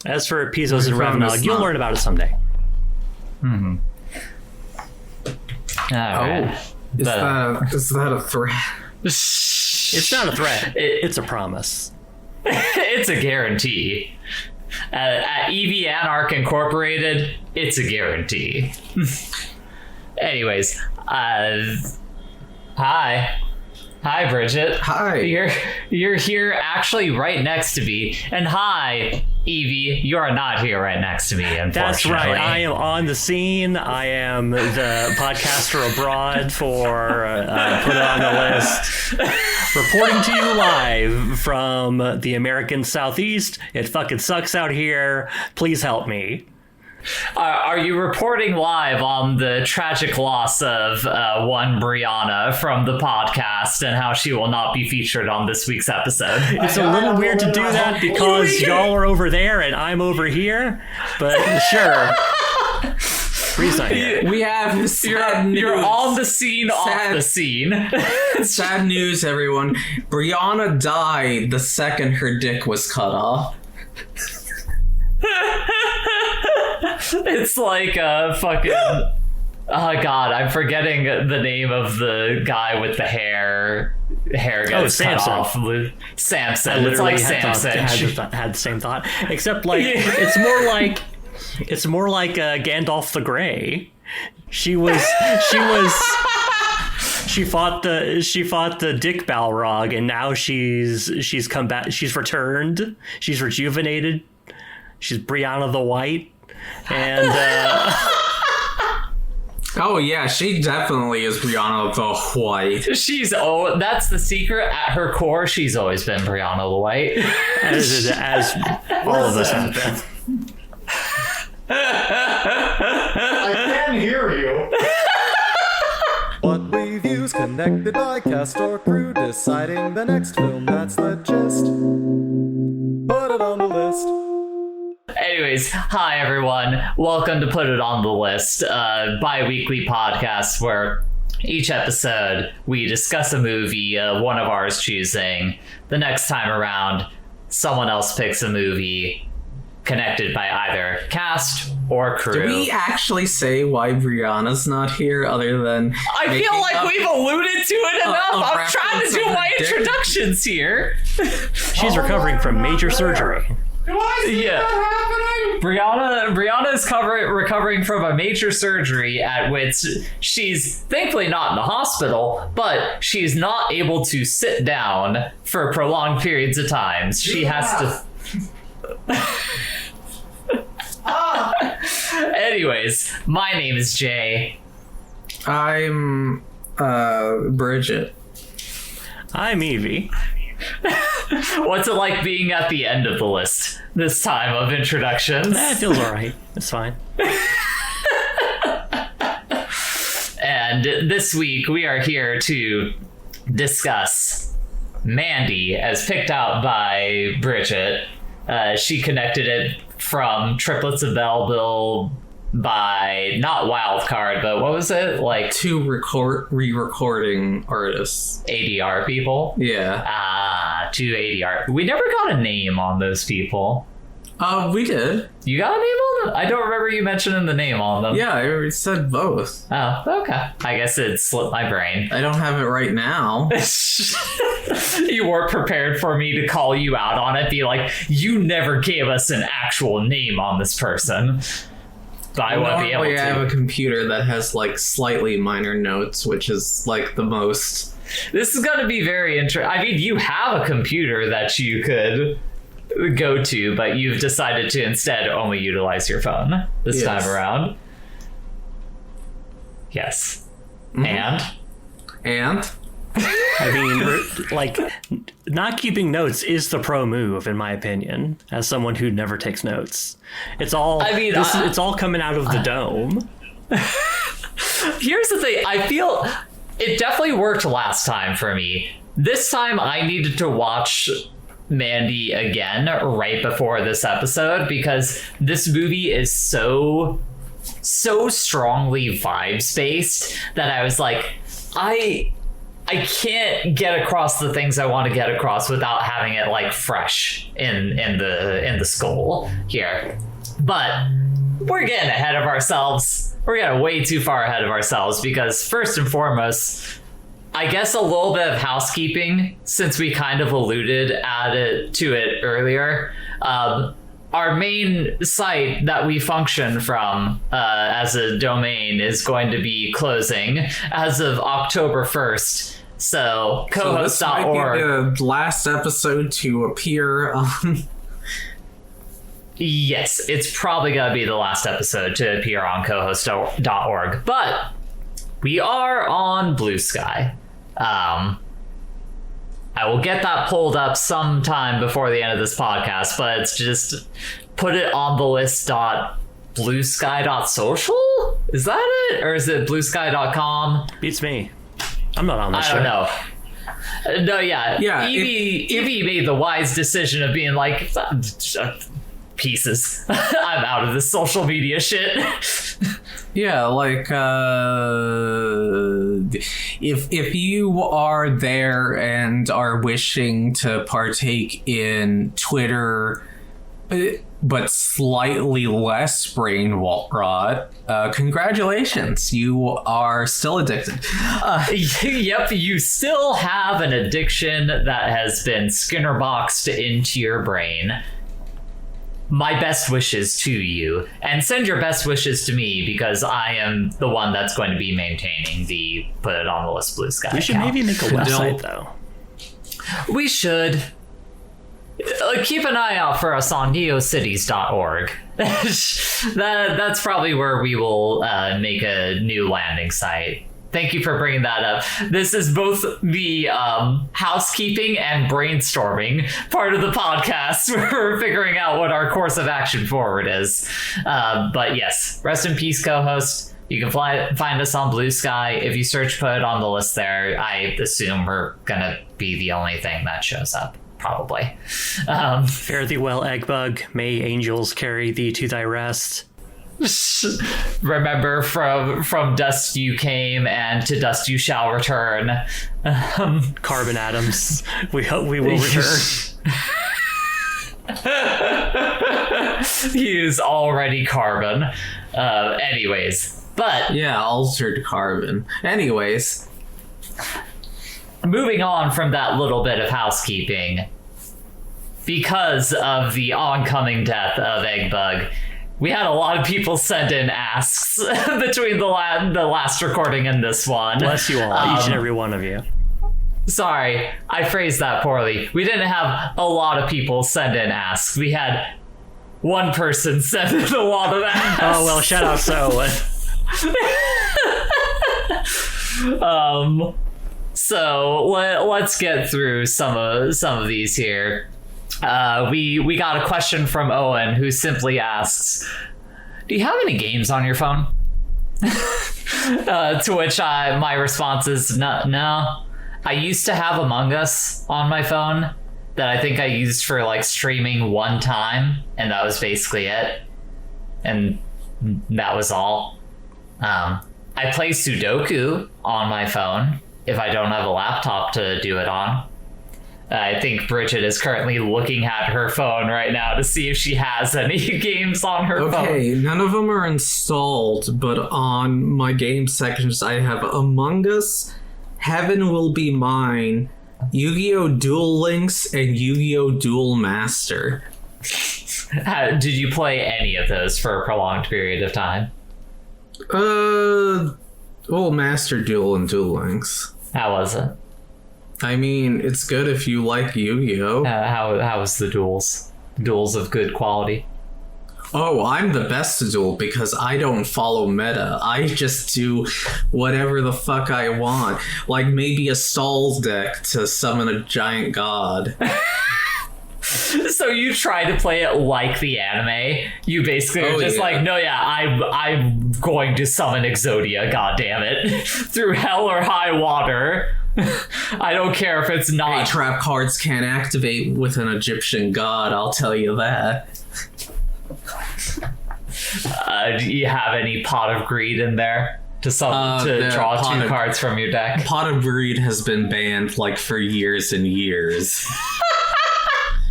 As for Pisos and Ravnog, you'll learn about it someday. Mm-hmm. Right. Is that a threat? It's not a threat. It's a promise. It's a guarantee. At EV Anarch Incorporated, it's a guarantee. Anyways, hi, Bridget. Hi. You're here actually right next to me, and hi, Evie. You are not here right next to me. Unfortunately, that's right. I am on the scene. I am the podcaster abroad for Put It On the List, reporting to you live from the American Southeast. It fucking sucks out here. Please help me. Are you reporting live on the tragic loss of one Brianna from the podcast and how she will not be featured on this week's episode? It's a little weird to do that because y'all are over there and I'm over here, but sure. Bree's not here. We have sad news. You're on the scene, off the scene. Sad news, everyone. Brianna died the second her dick was cut off. It's like a fucking... Oh god, I'm forgetting the name of the guy with the hair gets cut off. Samson. It's like Samson. Had the same thought, except like it's more like Gandalf the Grey. She fought the Dick Balrog, and now she's come back. She's returned. She's rejuvenated. She's Brianna the White. And oh yeah, she definitely is Brianna the White. That's the secret. At her core, she's always been Brianna the White. as all of us have been. I can hear you. What reviews connected by cast or crew, deciding the next film, that's the gist. Put it on the list. Anyways, hi everyone. Welcome to Put It On The List, a bi-weekly podcast where each episode we discuss a movie, one of ours choosing. The next time around, someone else picks a movie connected by either cast or crew. Do we actually say why Brianna's not here other than... I feel like we've alluded to it enough. I'm trying to do my introductions here. She's recovering from major surgery. Do I see that happening? Brianna is recovering from a major surgery at which she's thankfully not in the hospital, but she's not able to sit down for prolonged periods of time. She has to... Anyways, my name is Jay. I'm Bridget. I'm Evie. What's it like being at the end of the list this time of introductions? It feels alright. It's fine. And this week we are here to discuss Mandy, as picked out by Bridget. She connected it from Triplets of Belleville by not Wildcard, but what was it? Like two re-recording artists. ADR people? Yeah. Two ADR. We never got a name on those people. We did. You got a name on them? I don't remember you mentioning the name on them. Yeah, I already said both. Oh, okay. I guess it slipped my brain. I don't have it right now. You weren't prepared for me to call you out on it, be like, you never gave us an actual name on this person. So I won't be able to. I have a computer that has like slightly minor notes, which is like the most. This is going to be very interesting. I mean, you have a computer that you could go to, but you've decided to instead only utilize your phone this time around. Yes. Mm-hmm. And? I mean, like, not keeping notes is the pro move, in my opinion, as someone who never takes notes. It's all, it's all coming out of the dome. Here's the thing. I feel it definitely worked last time for me. This time I needed to watch Mandy again right before this episode because this movie is so strongly vibes based that I was like, I I can't get across the things I want to get across without having it like fresh in the skull here. But we're getting ahead of ourselves. We're getting way too far ahead of ourselves because first and foremost, I guess a little bit of housekeeping, since we kind of alluded to it earlier. Our main site that we function from as a domain is going to be closing as of October 1st. So cohost.org. This might be the last episode to appear on... Yes, it's probably going to be the last episode to appear on cohost.org. But we are on Blue Sky. I will get that pulled up sometime before the end of this podcast, but it's just put it on the list bluesky.social? Is that it? Or is it bluesky.com? Beats me. I'm not on this show. I don't know. No, yeah. Evie made the wise decision of being like, pieces. I'm out of this social media shit. Yeah, like, if you are there and are wishing to partake in Twitter, but slightly less brain rot, congratulations, you are still addicted. Yep, you still have an addiction that has been Skinner boxed into your brain. My best wishes to you, and send your best wishes to me because I am the one that's going to be maintaining the Put It On The List Blue Sky We should account. maybe make a website, though. We should. Keep an eye out for us on neocities.org. That's probably where we will make a new landing site. Thank you for bringing that up. This is both the housekeeping and brainstorming part of the podcast. We're figuring out what our course of action forward is. But yes, rest in peace, co-host. You can find us on Blue Sky. If you search Put It On The List there, I assume we're going to be the only thing that shows up. Probably. Fare thee well, Eggbug. May angels carry thee to thy rest. Remember, from dust you came, and to dust you shall return. Carbon atoms. We hope we will return. He is already carbon. Anyways, but Yeah, altered carbon. Anyways. moving on from that little bit of housekeeping, because of the oncoming death of Eggbug, we had a lot of people send in asks between the last recording and this one. Bless you all, each and every one of you. Sorry, I phrased that poorly. We didn't have a lot of people send in asks. We had one person send in a lot of asks. Oh, well, shout out So. So let's get through some of these here. We got a question from Owen, who simply asks, "Do you have any games on your phone?" To which my response is no. I used to have Among Us on my phone that I think I used for like streaming one time, and that was basically it. And that was all. I play Sudoku on my phone if I don't have a laptop to do it on. I think Bridget is currently looking at her phone right now to see if she has any games on her phone. Okay, none of them are installed, but on my game sections I have Among Us, Heaven Will Be Mine, Yu-Gi-Oh! Duel Links, and Yu-Gi-Oh! Duel Master. Did you play any of those for a prolonged period of time? Master Duel and Duel Links. How was it? I mean, it's good if you like Yu-Gi-Oh! How was the duels? Duels of good quality? Oh, I'm the best to duel because I don't follow meta. I just do whatever the fuck I want. Like maybe a Saul's deck to summon a giant god. So you try to play it like the anime. You basically are just like, no, yeah, I'm going to summon Exodia, goddammit. Through hell or high water. I don't care if it's not. Hey, trap cards can't activate with an Egyptian god, I'll tell you that. Do you have any Pot of Greed in there? to The draw pot two of- cards from your deck? Pot of Greed has been banned like for years and years.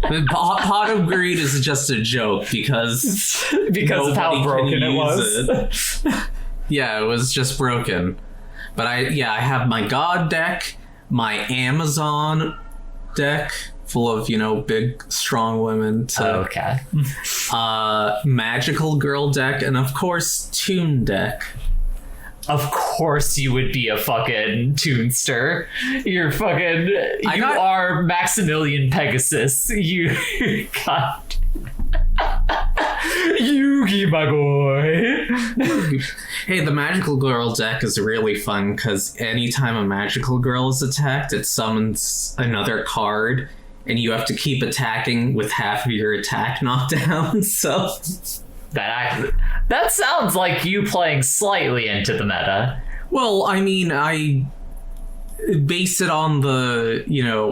The Pot of Greed is just a joke because Because of how nobody broken can it use was. it. Yeah, it was just broken. But I have my God deck, my Amazon deck full of, big strong women to Okay. Magical Girl deck, and of course Toon deck. Of course you would be a fucking tunester. You got- are Maximilian Pegasus. You got Yugi, my boy. Hey, the Magical Girl deck is really fun because anytime a Magical Girl is attacked, it summons another card, and you have to keep attacking with half of your attack knocked down, so... That sounds like you playing slightly into the meta. Well, I mean, I base it on the,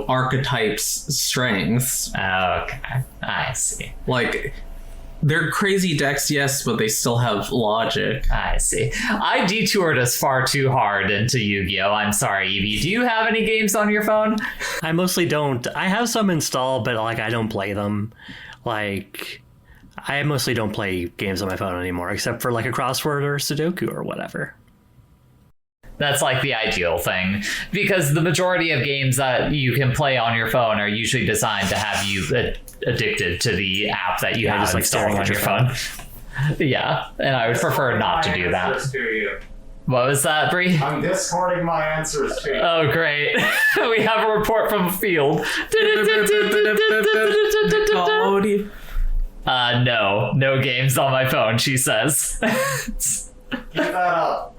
archetype's strengths. Okay, I see. Like, they're crazy decks, yes, but they still have logic. I see. I detoured us far too hard into Yu-Gi-Oh! I'm sorry, Evie. Do you have any games on your phone? I mostly don't. I have some installed, but like I don't play them. Like I mostly don't play games on my phone anymore, except for like a crossword or Sudoku or whatever. That's like the ideal thing, because the majority of games that you can play on your phone are usually designed to have you addicted to the app that you have just like installed staring on at your your phone. Yeah, and I would prefer not to do that. To you. What was that, Bree? I'm discarding my answers to you. Oh, great. We have a report from the field. No games on my phone, she says. Keep that up.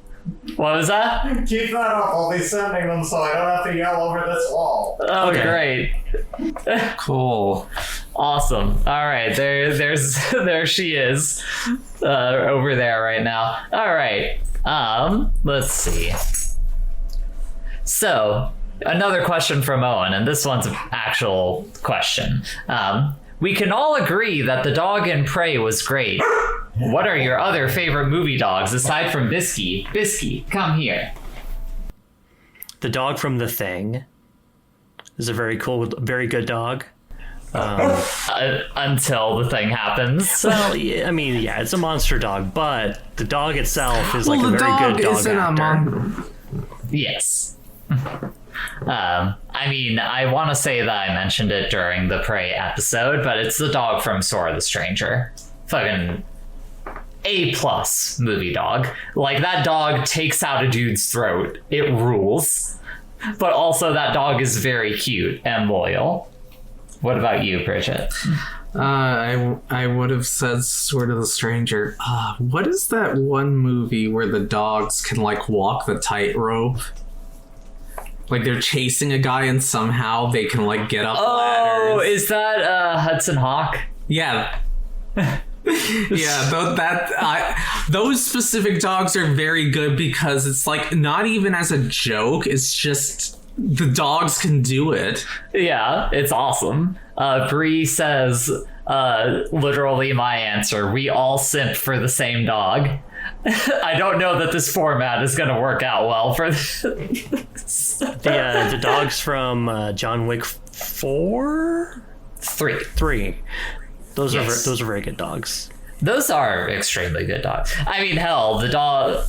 What was that? Keep that up. I'll be sending them so I don't have to yell over this wall. Oh, Okay. great. Cool. Awesome. All right, there she is, over there right now. All right. Let's see. So, another question from Owen, and this one's an actual question. We can all agree that the dog in Prey was great. What are your other favorite movie dogs aside from Bisky? Bisky, come here. The dog from The Thing is a very cool, very good dog. Until the thing happens. Well, yeah, I mean, yeah, it's a monster dog, but the dog itself is like a the very dog good dog isn't actor. Yes. I mean, I want to say that I mentioned it during the Prey episode, but it's the dog from Sora the Stranger. Fucking A+ movie dog. Like, that dog takes out a dude's throat. It rules. But also, that dog is very cute and loyal. What about you, Bridget? I would have said Sword of the Stranger. What is that one movie where the dogs can like walk the tightrope? Like they're chasing a guy and somehow they can like get up Oh, ladders. is that Hudson Hawk? Yeah. Those specific dogs are very good because it's like not even as a joke, it's just the dogs can do it. Yeah, it's awesome. Bree says, literally my answer, we all simp for the same dog. I don't know that this format is going to work out well for this. The dogs from John Wick 4? 3. Those are very good dogs. Those are extremely good dogs. I mean, hell,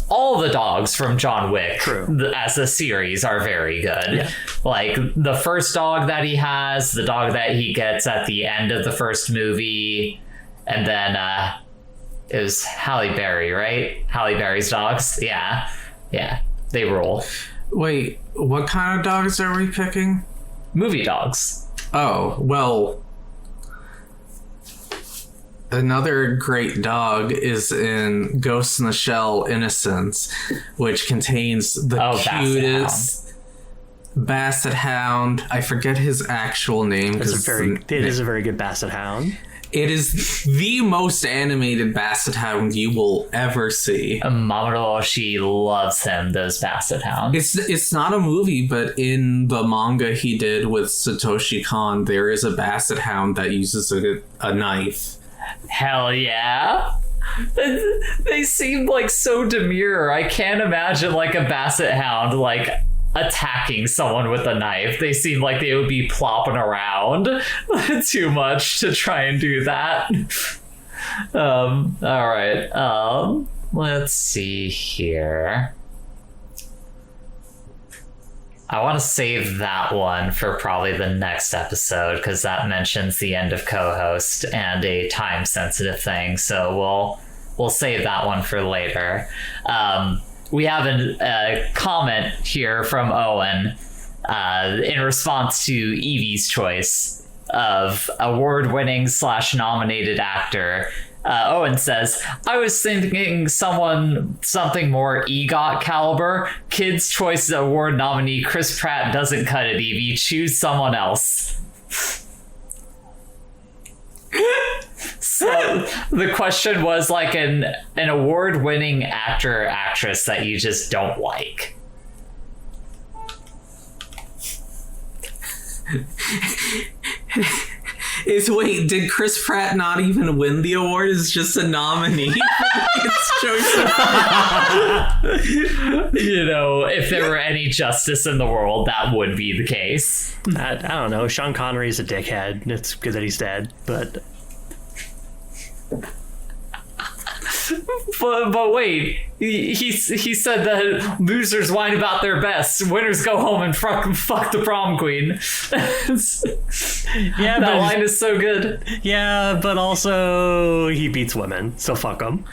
all the dogs from John Wick as a series are very good. Yeah. Like the first dog that he has, the dog that he gets at the end of the first movie, and then it was Halle Berry, right? Halle Berry's dogs. Yeah, they rule. Wait, what kind of dogs are we picking? Movie dogs. Oh, well, another great dog is in Ghost in the Shell Innocence, which contains the cutest Basset Hound. I forget his actual name. It is a very good Basset Hound. It is the most animated Basset Hound you will ever see. Mamoru, she loves him, those Basset Hounds. It's not a movie, but in the manga he did with Satoshi Kon, there is a Basset Hound that uses a knife. Hell yeah. They seem like so demure. I can't imagine like a basset hound like attacking someone with a knife. They seem like they would be plopping around too much to try and do that. All right. Let's see here. I want to save that one for probably the next episode because that mentions the end of co-host and a time-sensitive thing. So we'll save that one for later. We have a comment here from Owen in response to Evie's choice of award-winning / nominated actor. Owen says, I was thinking something more EGOT caliber. Kids' Choice Award nominee Chris Pratt doesn't cut it, Evie. Choose someone else. So the question was like an award-winning actor or actress that you just don't like. Wait, did Chris Pratt not even win the award? Is just a nominee for Kids' Choice Award? You know, if there were any justice in the world, that would be the case. I don't know. Sean Connery's a dickhead. It's good that he's dead, but wait, he said that losers whine about their best, winners go home and fuck the prom queen. Yeah, that line is so good. Yeah, but also he beats women, so fuck him.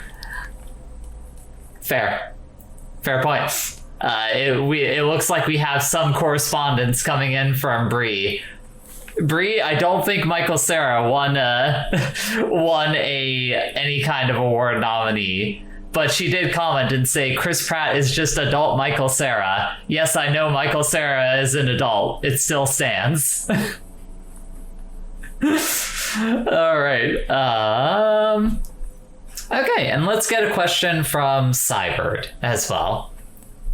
Fair point. It looks like we have some correspondence coming in from Bree. Bree, I don't think Michael Cera won any kind of award nominee, but she did comment and say Chris Pratt is just adult Michael Cera. Yes, I know Michael Cera is an adult. It still stands. All right. Okay, and let's get a question from Cybird as well.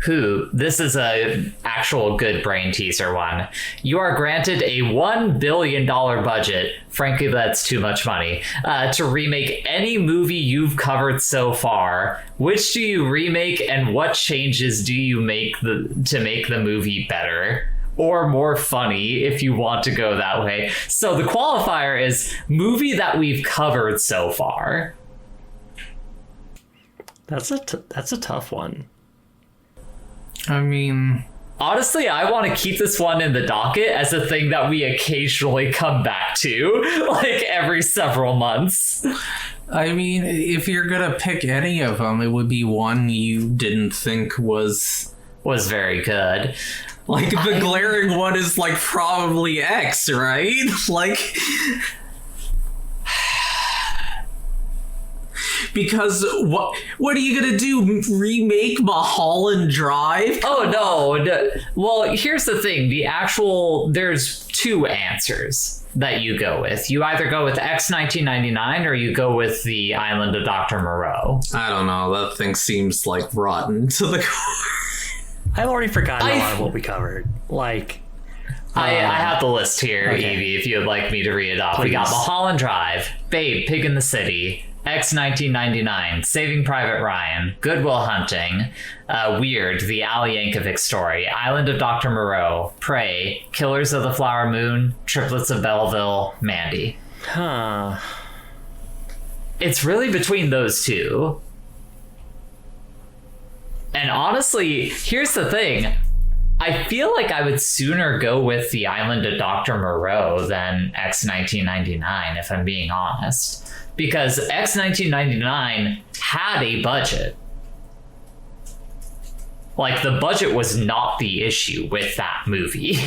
This is a actual good brain teaser one. You are granted a $1 billion budget, frankly that's too much money, to remake any movie you've covered so far. Which do you remake and what changes do you make to make the movie better? Or more funny if you want to go that way. So the qualifier is movie that we've covered so far. That's a tough one. I mean, honestly, I want to keep this one in the docket as a thing that we occasionally come back to, like every several months. I mean, if you're gonna pick any of them, it would be one you didn't think was very good. Like, the glaring one is, like, probably X, right? Like, because what are you gonna do? Remake Mulholland Drive? Oh, no. Well, here's the thing. There's two answers that you go with. You either go with X 1999 or you go with The Island of Dr. Moreau. I don't know. That thing seems, like, rotten to the core. I've already forgotten a lot of what we covered. Like, I have the list here, okay. Evie, if you'd like me to read it off. Please. We got Mulholland Drive, Babe, Pig in the City, X 1999, Saving Private Ryan, Good Will Hunting, Weird, The Al Yankovic Story, Island of Dr. Moreau, Prey, Killers of the Flower Moon, Triplets of Belleville, Mandy. Huh. It's really between those two. And honestly, here's the thing. I feel like I would sooner go with The Island of Dr. Moreau than X 1999, if I'm being honest. Because X 1999 had a budget. Like, the budget was not the issue with that movie.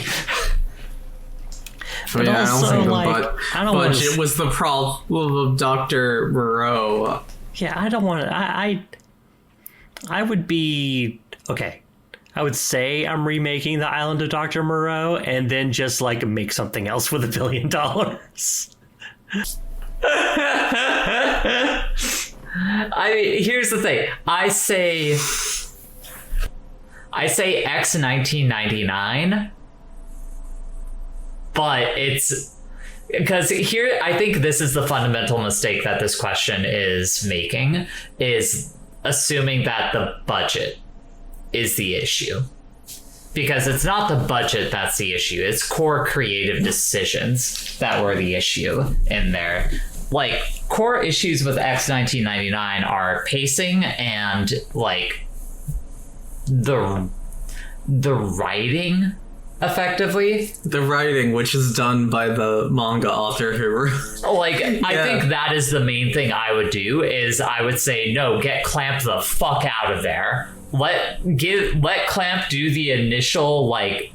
But yeah, also, I don't think the budget was the problem of Dr. Moreau. Yeah, I don't want to... I would be... Okay. I would say I'm remaking The Island of Dr. Moreau and then just, like, make something else with $1 billion. I mean, here's the thing. I say X 1999, but Because here, I think this is the fundamental mistake that this question is making, is assuming that the budget is the issue. Because it's not the budget that's the issue. It's core creative decisions that were the issue in there. Like, core issues with X 1999 are pacing and, like, the writing, effectively. The writing, which is done by the manga author who... Like, I think that is the main thing I would do, is I would say, no, get Clamp the fuck out of there. Let Clamp do the initial, like,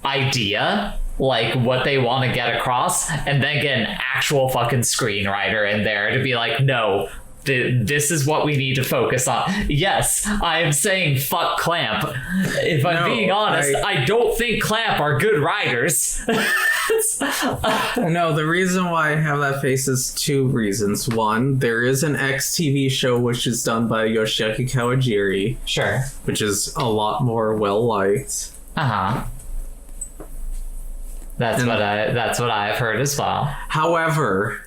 idea, like what they want to get across, and then get an actual fucking screenwriter in there to be like, no, this is what we need to focus on. Yes, I am saying fuck Clamp. If I'm being honest, I don't think Clamp are good writers. No, the reason why I have that face is two reasons. One, there is an X TV show which is done by Yoshiaki Kawajiri. Sure. Which is a lot more well-liked. Uh-huh. That's what I've heard as well. However...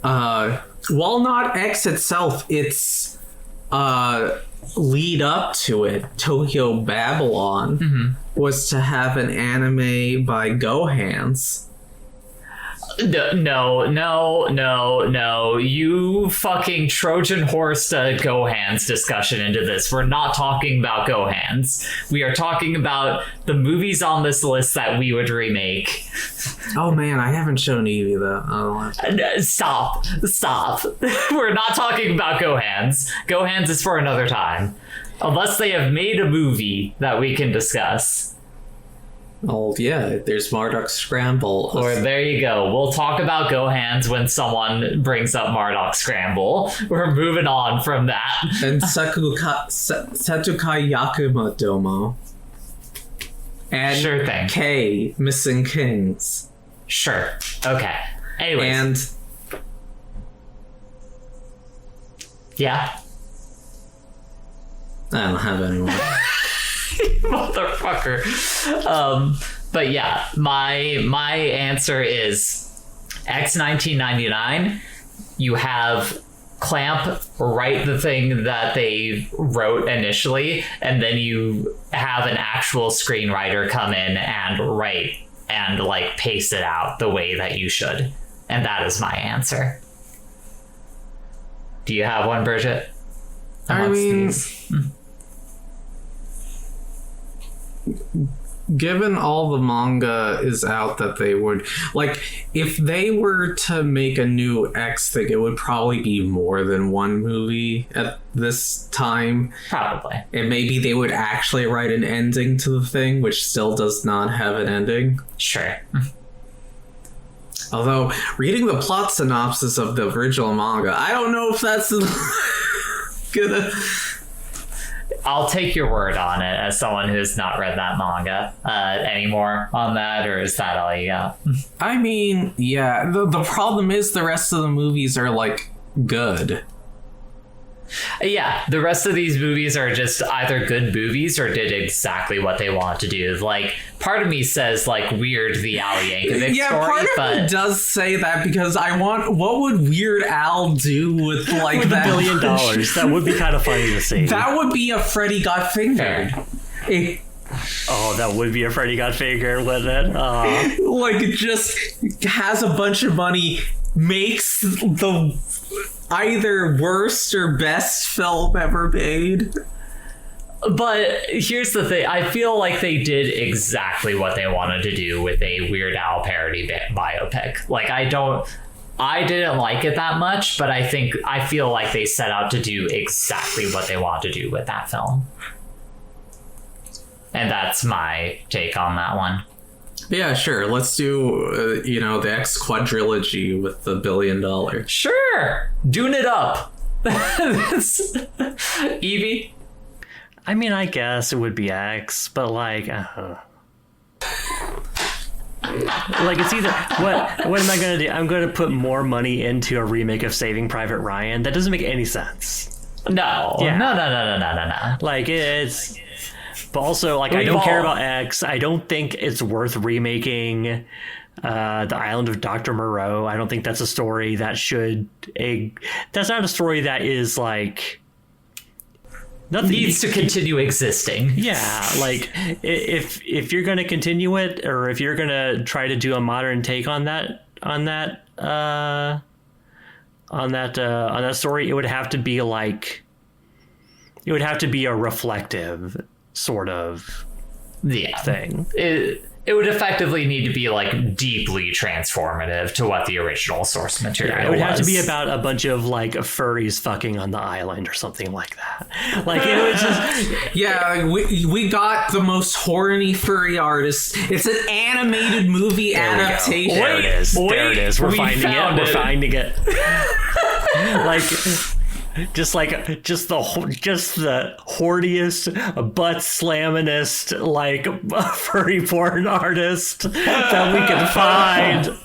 while not X itself, its lead up to it, Tokyo Babylon, was to have an anime by Gohans. No. You fucking Trojan horsed a Gohans discussion into this. We're not talking about Gohans. We are talking about the movies on this list that we would remake. Oh man, I haven't shown Evie though. Stop. We're not talking about Gohans. Gohans is for another time. Unless they have made a movie that we can discuss. Oh yeah, there's Marduk Scramble. Or there you go. We'll talk about Gohans when someone brings up Marduk Scramble. We're moving on from that. And Satukai Yakuma Domo. And sure thing. K, Missing Kings. Sure. Okay. Anyways. And... yeah. I don't have any more. Motherfucker. But yeah, my answer is X 1999. You have Clamp write the thing that they wrote initially, and then you have an actual screenwriter come in and write and like pace it out the way that you should. And that is my answer. Do you have one, Bridget? I mean, given all the manga is out that they would, like, if they were to make a new X thing, it would probably be more than one movie at this time. Probably. And maybe they would actually write an ending to the thing, which still does not have an ending. Sure. Although, reading the plot synopsis of the original manga, I don't know if that's gonna... I'll take your word on it as someone who's not read that manga. Any more on that, or is that all you got? I mean, yeah, the problem is the rest of the movies are, like, good. Yeah, the rest of these movies are just either good movies or did exactly what they want to do. Like, part of me says, like, Weird the Al Yankovic yeah, story, part of me does say that because I want... What would Weird Al do with, like, with that? $1 billion. That would be kind of funny to see. That would be a Freddy Got Fingered. Oh, that would be a Freddy Got Fingered, wouldn't it? Like, it just has a bunch of money, makes the... either worst or best film ever made. But here's the thing. I feel like they did exactly what they wanted to do with a Weird Al parody biopic. Like, I didn't like it that much, but I feel like they set out to do exactly what they want to do with that film. And that's my take on that one. Yeah, sure. Let's do, the X quadrilogy with the $1 billion. Sure. Doing it up. Evie? I mean, I guess it would be X, but like, like it's either what am I going to do? I'm going to put more money into a remake of Saving Private Ryan. That doesn't make any sense. No. Yeah. No. Like it's But also, like, I don't care about X. I don't think it's worth remaking The Island of Dr. Moreau. I don't think that's a story that that's not a story that is, like... Nothing needs to continue existing. Yeah, like if you're going to continue it, or if you're going to try to do a modern take on that story, it would have to be like, it would have to be a reflective sort of thing. It would effectively need to be like deeply transformative to what the original source material was. It would have to be about a bunch of like furries fucking on the island or something like that. Like it was just we got the most horny furry artist. It's an animated movie adaptation. There it is. There it is. We're finding it. We're finding it. Like. Just the horniest, butt slammingest, like furry porn artist that we can find,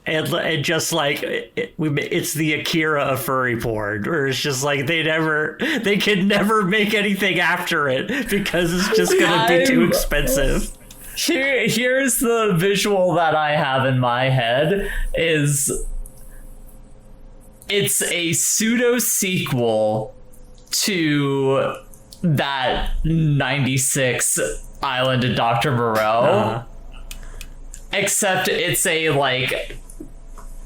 and just like it's the Akira of furry porn, where it's just like they can never make anything after it because it's just gonna be too expensive. Here's the visual that I have in my head is. It's a pseudo sequel to that 96 Island of Dr. Moreau. Except it's a like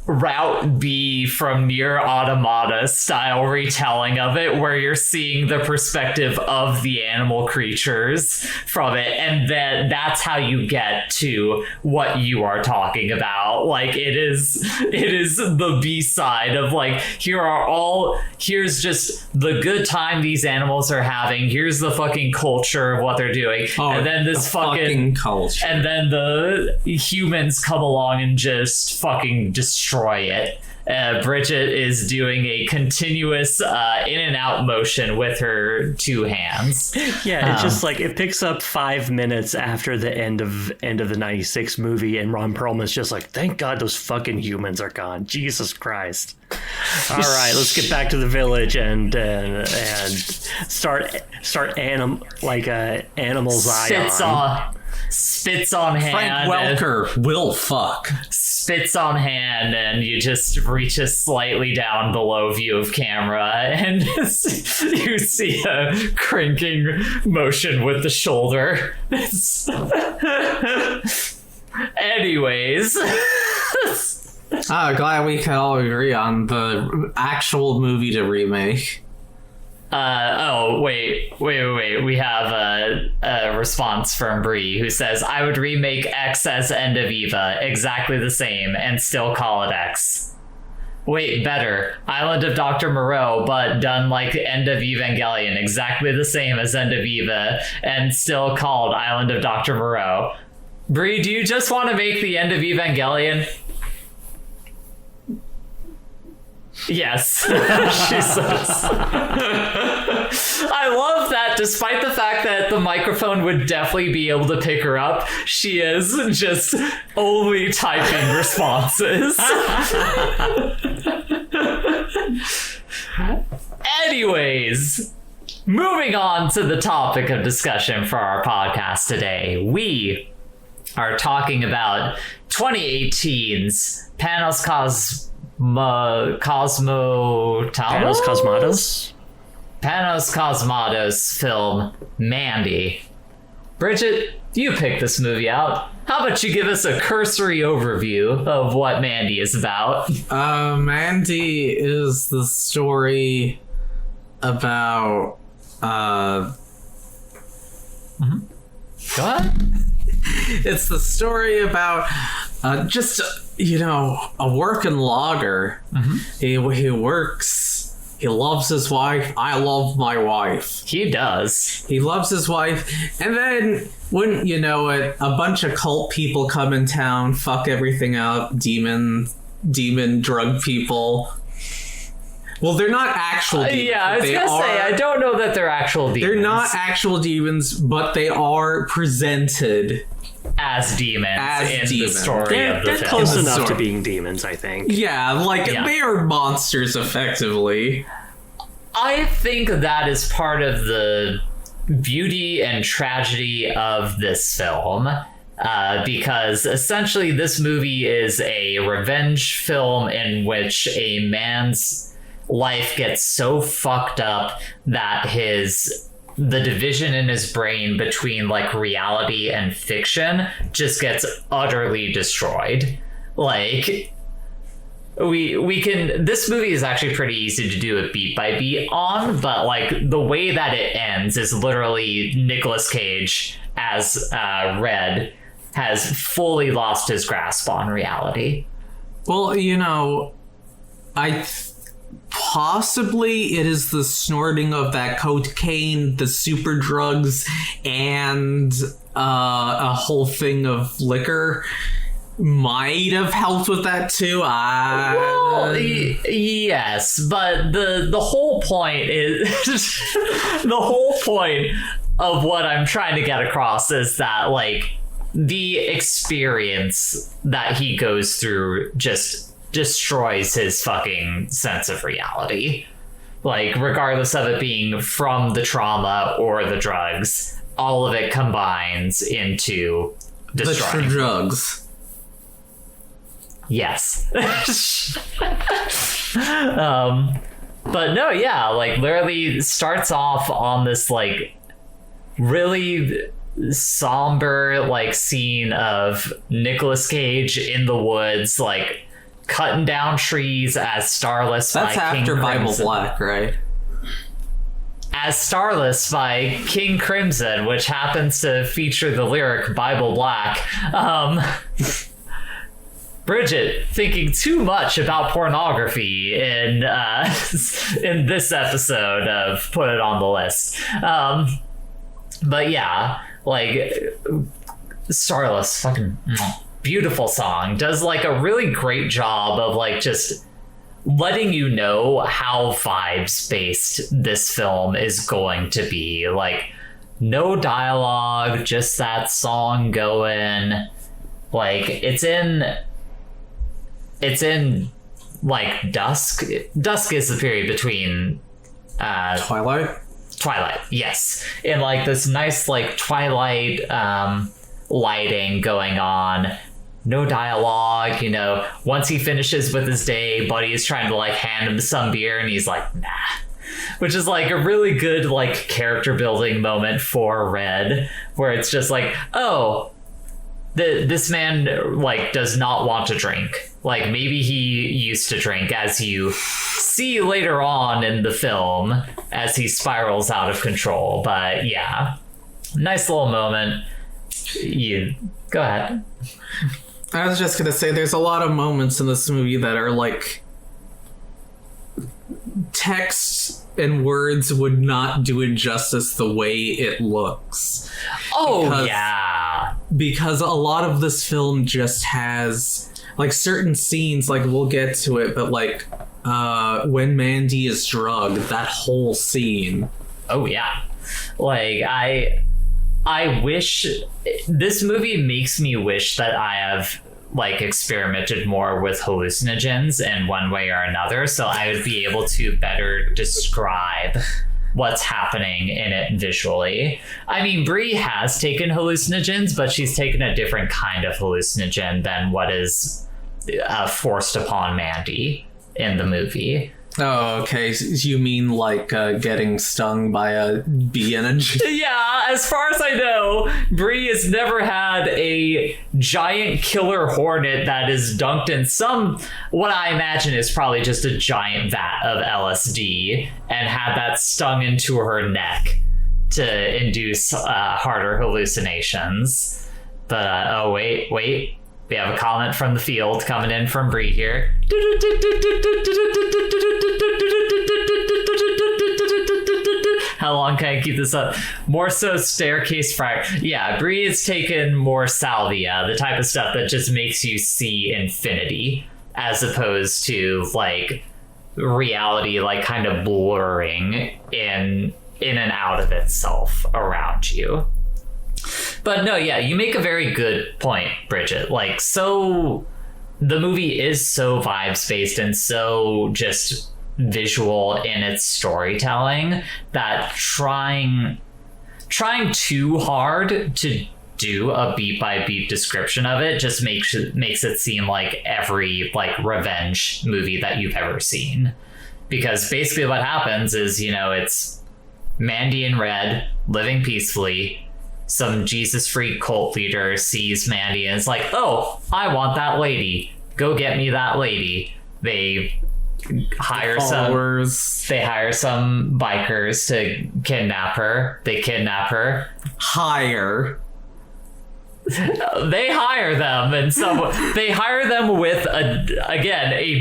Route B from Nier Automata style retelling of it, where you're seeing the perspective of the animal creatures from it, and then that's how you get to what you are talking about. Like it is the B-side of like, here's just the good time these animals are having, here's the fucking culture of what they're doing, and then this fucking culture, and then the humans come along and just fucking destroy it. Bridget is doing a continuous in and out motion with her two hands. Yeah, it's just like it picks up 5 minutes after the end of the 96 movie, and Ron Perlman's just like, thank God those fucking humans are gone. Jesus Christ. All right, let's get back to the village and start Animal Zion. Spits on hand. Frank Welker will fuck. Spits on hand, and you just reach a slightly down below view of camera, and you see a cranking motion with the shoulder. Anyways. Glad we can all agree on the actual movie to remake. Wait. We have a response from Bree, who says, I would remake X as End of Eva, exactly the same, and still call it X. Wait, better. Island of Dr. Moreau, but done like End of Evangelion, exactly the same as End of Eva, and still called Island of Dr. Moreau. Bree, do you just want to make the End of Evangelion? Yes, she says. I love that despite the fact that the microphone would definitely be able to pick her up, she is just only typing responses. Anyways, moving on to the topic of discussion for our podcast today. We are talking about 2018's Panos Cosmatos film Mandy. Bridget, you picked this movie out. How about you give us a cursory overview of what Mandy is about? Mandy is the story about Go ahead. It's the story about just a working logger. He works. He loves his wife. I love my wife. He does. He loves his wife. And then, wouldn't you know it, a bunch of cult people come in town, fuck everything up, demon drug people. Well, they're not actual demons. Yeah, I was going to say, I don't know that they're actual demons. They're not actual demons, but they are presented as demons in the story they're of the film. Close enough to being demons, I think. Yeah, they are monsters, effectively. I think that is part of the beauty and tragedy of this film. Because essentially this movie is a revenge film in which a man's life gets so fucked up that the division in his brain between like reality and fiction just gets utterly destroyed. Like this movie is actually pretty easy to do a beat by beat on, but like the way that it ends is literally Nicolas Cage as Red has fully lost his grasp on reality. Well, you know, possibly it is the snorting of that cocaine, the super drugs, and a whole thing of liquor might have helped with that too. Yes, but the whole point is the whole point of what I'm trying to get across is that like the experience that he goes through just destroys his fucking sense of reality. Like, regardless of it being from the trauma or the drugs, all of it combines into destroying. The drugs. Yes. But no, yeah, like literally starts off on this like really somber like scene of Nicolas Cage in the woods, like cutting down trees as Starless That's by after King Bible Crimson. Black, right? As Starless by King Crimson, which happens to feature the lyric Bible Black. Bridget thinking too much about pornography in this episode of Put It on the List. But yeah, like Starless, fucking beautiful song, does like a really great job of like just letting you know how vibes based this film is going to be. Like no dialogue, just that song going. Like it's in like dusk. Dusk is the period between Twilight, yes, in like this nice like twilight lighting going on. No dialogue, you know. Once he finishes with his day, Buddy is trying to like hand him some beer and he's like, nah. Which is like a really good like character building moment for Red, where it's just like, oh, this man like does not want to drink. Like maybe he used to drink, as you see later on in the film as he spirals out of control. But yeah, nice little moment. You go ahead. I was just gonna say there's a lot of moments in this movie that are like text and words would not do it justice the way it looks. Because a lot of this film just has like certain scenes, like we'll get to it, but like when Mandy is drugged, that whole scene. Oh yeah. Like I wish this movie makes me wish that I have like experimented more with hallucinogens in one way or another, so I would be able to better describe what's happening in it visually. I mean, Brie has taken hallucinogens, but she's taken a different kind of hallucinogen than what is forced upon Mandy in the movie. Oh, okay. So you mean like getting stung by a bee in a... Yeah, as far as I know, Brie has never had a giant killer hornet that is dunked in what I imagine is probably just a giant vat of LSD and had that stung into her neck to induce harder hallucinations. But, oh, wait. We have a comment from the field coming in from Brie here. How long can I keep this up? More so staircase fright. Yeah, Brie has taken more salvia, the type of stuff that just makes you see infinity, as opposed to like reality like kind of blurring in and out of itself around you. But no, yeah, you make a very good point, Bridget. Like, so the movie is so vibes based and so just visual in its storytelling that trying trying too hard to do a beat by beat description of it just makes it seem like every like revenge movie that you've ever seen. Because basically what happens is, it's Mandy and Red living peacefully. Some Jesus freak cult leader sees Mandy and is like, oh, I want that lady. Go get me that lady. They hire some bikers to kidnap her. They kidnap her. They hire them, and they hire them with a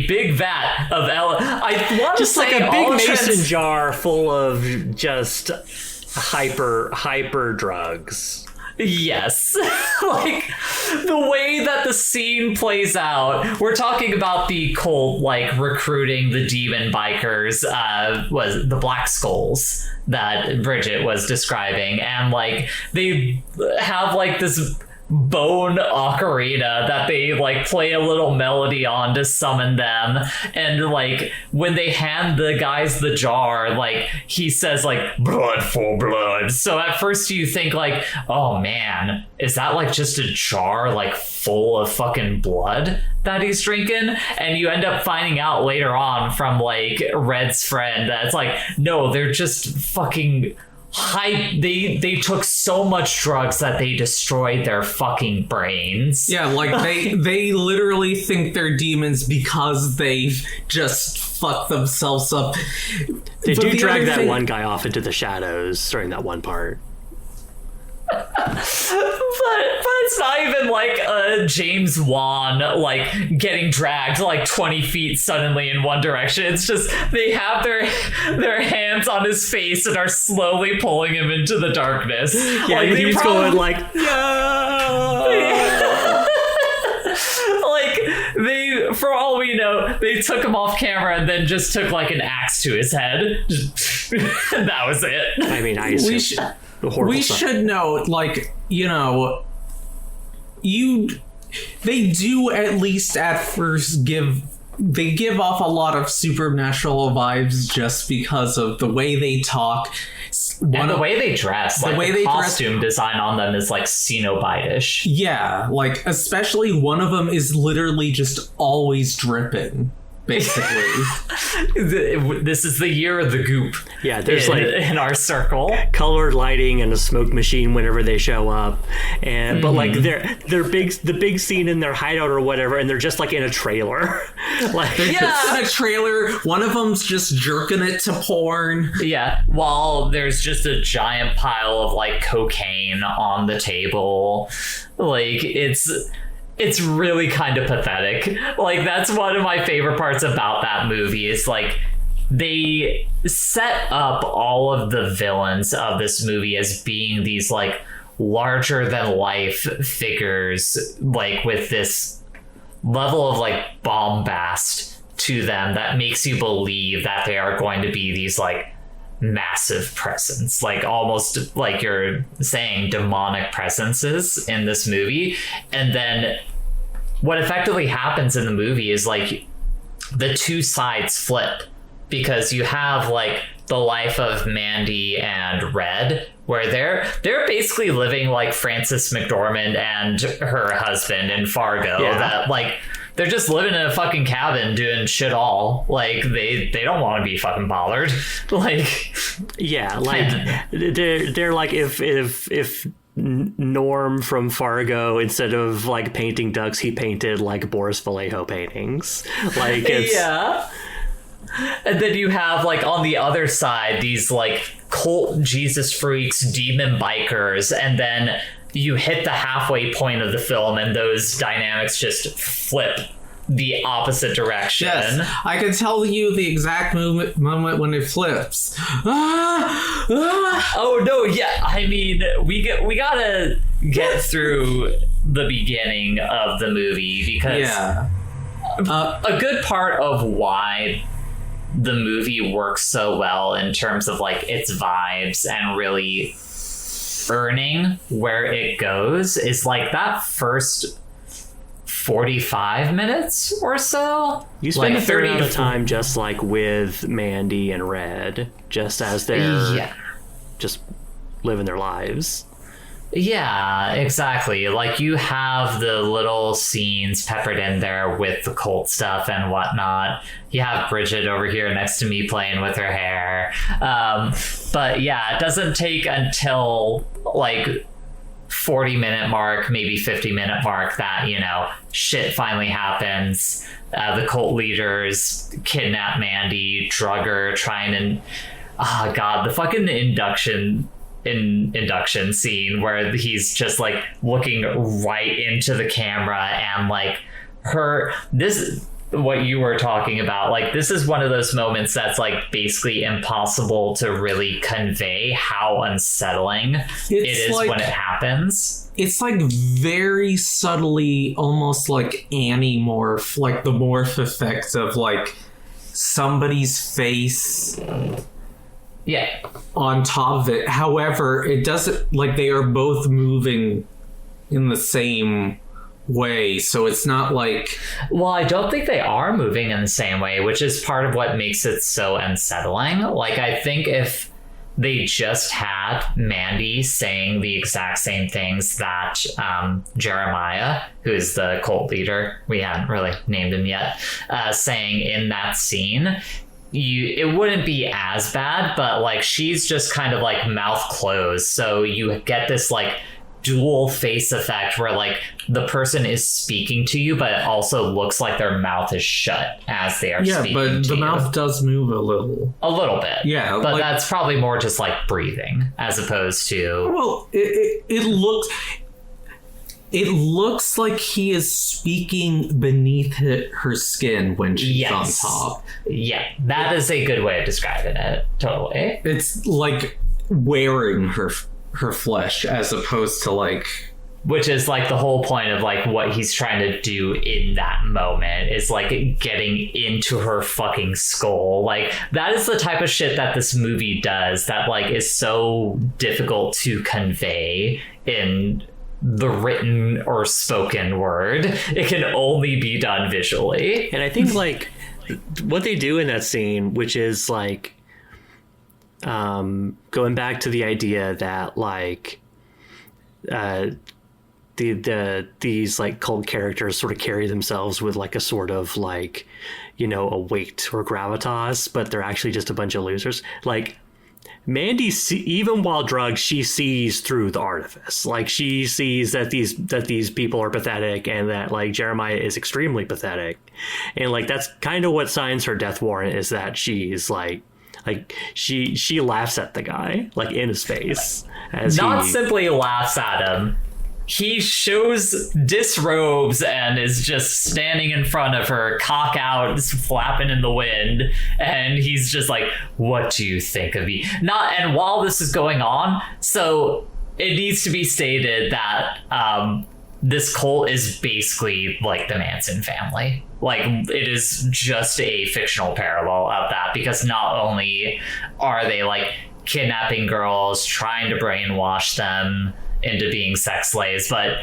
big vat of I want to say like a big mason jar full of just hyper drugs. Yes. Like the way that the scene plays out, we're talking about the cult like recruiting the demon bikers, was the Black Skulls that Bridget was describing, and like they have like this bone ocarina that they like play a little melody on to summon them, and like when they hand the guys the jar, like he says like blood for blood. So at first you think like, oh man, is that like just a jar like full of fucking blood that he's drinking? And you end up finding out later on from like Red's friend that it's like, no, they're just fucking they took so much drugs that they destroyed their fucking brains. Yeah, like they literally think they're demons because they just fucked themselves up. They do drag that one guy off into the shadows during that one part. But it's not even like a James Wan like getting dragged like 20 feet suddenly in one direction. It's just they have their hands on his face and are slowly pulling him into the darkness. Yeah, like, he's going like, yeah. Like they, for all we know, they took him off camera and then just took like an axe to his head. That was it. I mean, we should note, like, they do at least at first give off a lot of supernatural vibes just because of the way they talk. The way they dress, the costume design on them is like Cenobite-ish. Yeah, like especially one of them is literally just always dripping. Basically, this is the year of the goop. Yeah, there's in our circle, colored lighting and a smoke machine whenever they show up, and but like the big scene in their hideout or whatever, and they're just like in a trailer, like in a trailer. One of them's just jerking it to porn. Yeah, while there's just a giant pile of like cocaine on the table, like it's really kind of pathetic. Like that's one of my favorite parts about that movie is like they set up all of the villains of this movie as being these like larger than life figures, like with this level of like bombast to them that makes you believe that they are going to be these like massive presence, like almost like you're saying demonic presences in this movie. And then what effectively happens in the movie is like the two sides flip, because you have like the life of Mandy and Red, where they're basically living like Frances McDormand and her husband in Fargo. Yeah. That like they're just living in a fucking cabin doing shit all. Like they don't want to be fucking bothered. Like yeah, like they're like if Norm from Fargo, instead of like painting ducks, he painted like Boris Vallejo paintings. Like it's yeah. And then you have like on the other side these like cult Jesus freaks, demon bikers, and then you hit the halfway point of the film and those dynamics just flip the opposite direction. Yes, I can tell you the exact moment when it flips. Oh no, yeah. I mean, we gotta get through the beginning of the movie because a good part of why the movie works so well in terms of like its vibes and really earning where it goes is like that first 45 minutes or so. You spend like a fair amount of time just like with Mandy and Red, just as they're just living their lives. Yeah, exactly. Like, you have the little scenes peppered in there with the cult stuff and whatnot. You have Bridget over here next to me playing with her hair. But yeah, it doesn't take until like 40-minute mark, maybe 50-minute mark, that, you know, shit finally happens. The cult leaders kidnap Mandy, drug her, trying and... Oh, God, the fucking induction scene where he's just like looking right into the camera and like what you were talking about, like, this is one of those moments that's like basically impossible to really convey how unsettling it is like, when it happens. It's like very subtly, almost like Animorph, like the morph effect of like somebody's face on top of it. However, it doesn't, like, they are both moving in the same way, so it's not like... Well, I don't think they are moving in the same way, which is part of what makes it so unsettling. Like, I think if they just had Mandy saying the exact same things that Jeremiah, who's the cult leader, we haven't really named him yet, saying in that scene, it wouldn't be as bad, but like, she's just kind of like mouth closed, so you get this like dual face effect where like the person is speaking to you, but it also looks like their mouth is shut as they are speaking. Yeah, but the mouth does move a little bit. Yeah, but like, that's probably more just like breathing as opposed to... Well, it looks like he is speaking beneath her skin when she's on top. Yeah, that is a good way of describing it. Totally. It's like wearing her flesh as opposed to like... Which is like the whole point of like what he's trying to do in that moment is like getting into her fucking skull. Like, that is the type of shit that this movie does that like is so difficult to convey in the written or spoken word. It can only be done visually. And I think like what they do in that scene, which is like going back to the idea that like these like cult characters sort of carry themselves with like a sort of like, you know, a weight or gravitas, but they're actually just a bunch of losers. Like, Mandy, even while drugged, she sees through the artifice. Like, she sees that these people are pathetic and that like Jeremiah is extremely pathetic, and like that's kind of what signs her death warrant, is that she's like she laughs at the guy like in his face as not simply laughs at him. He disrobes and is just standing in front of her, cock out, flapping in the wind, and he's just like, "What do you think of me?" And while this is going on, so it needs to be stated that this cult is basically like the Manson family. Like, it is just a fictional parallel of that, because not only are they like kidnapping girls, trying to brainwash them into being sex slaves, but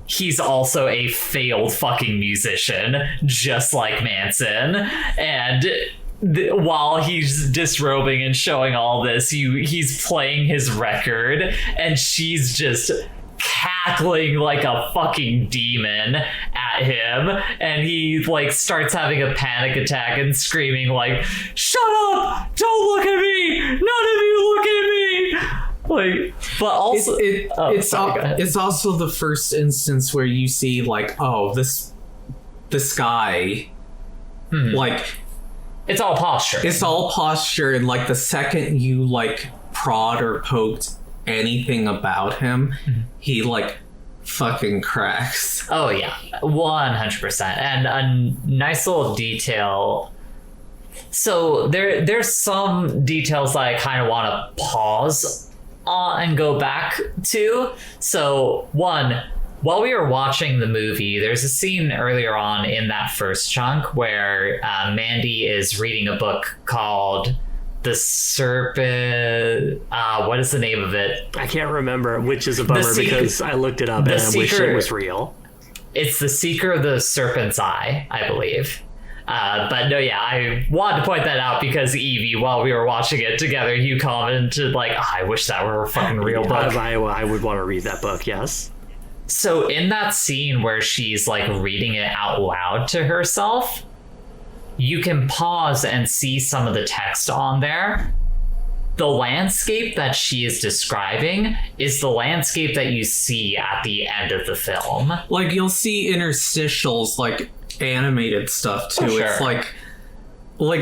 he's also a failed fucking musician, just like Manson. And while he's disrobing and showing all this, he's playing his record, and she's just cackling like a fucking demon at him, and he like starts having a panic attack and screaming like, "Shut up! Don't look at me! None of you look at me!" Like, but also it's also the first instance where you see like, oh, this guy, like, it's all posture. It's all posture, and like the second you like prod or poked anything about him, he like fucking cracks. Oh yeah, 100%. And a nice little detail. So there's some details that I kind of want to pause and go back to. So one, while we were watching the movie, there's a scene earlier on in that first chunk where Mandy is reading a book called The Serpent. What is the name of it? I can't remember, which is a bummer because I looked it up and I wish it was real. It's The Seeker of the Serpent's Eye, I believe. But no, yeah, I wanted to point that out because Evie, while we were watching it together, you commented like, oh, I wish that were a fucking real book. I would want to read that book, yes. So in that scene where she's like reading it out loud to herself, you can pause and see some of the text on there. The landscape that she is describing is the landscape that you see at the end of the film. Like, you'll see interstitials, like animated stuff too. Sure. It's like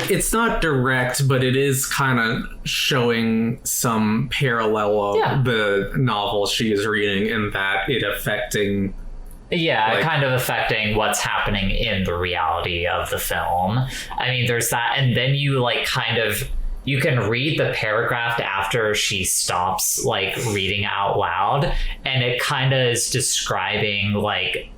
it's not direct, but it is kind of showing some parallel of the novel she is reading, and that it affecting. Yeah, like, kind of affecting what's happening in the reality of the film. I mean, there's that, and then you like kind of. You can read the paragraph after she stops like reading out loud, and it kind of is describing like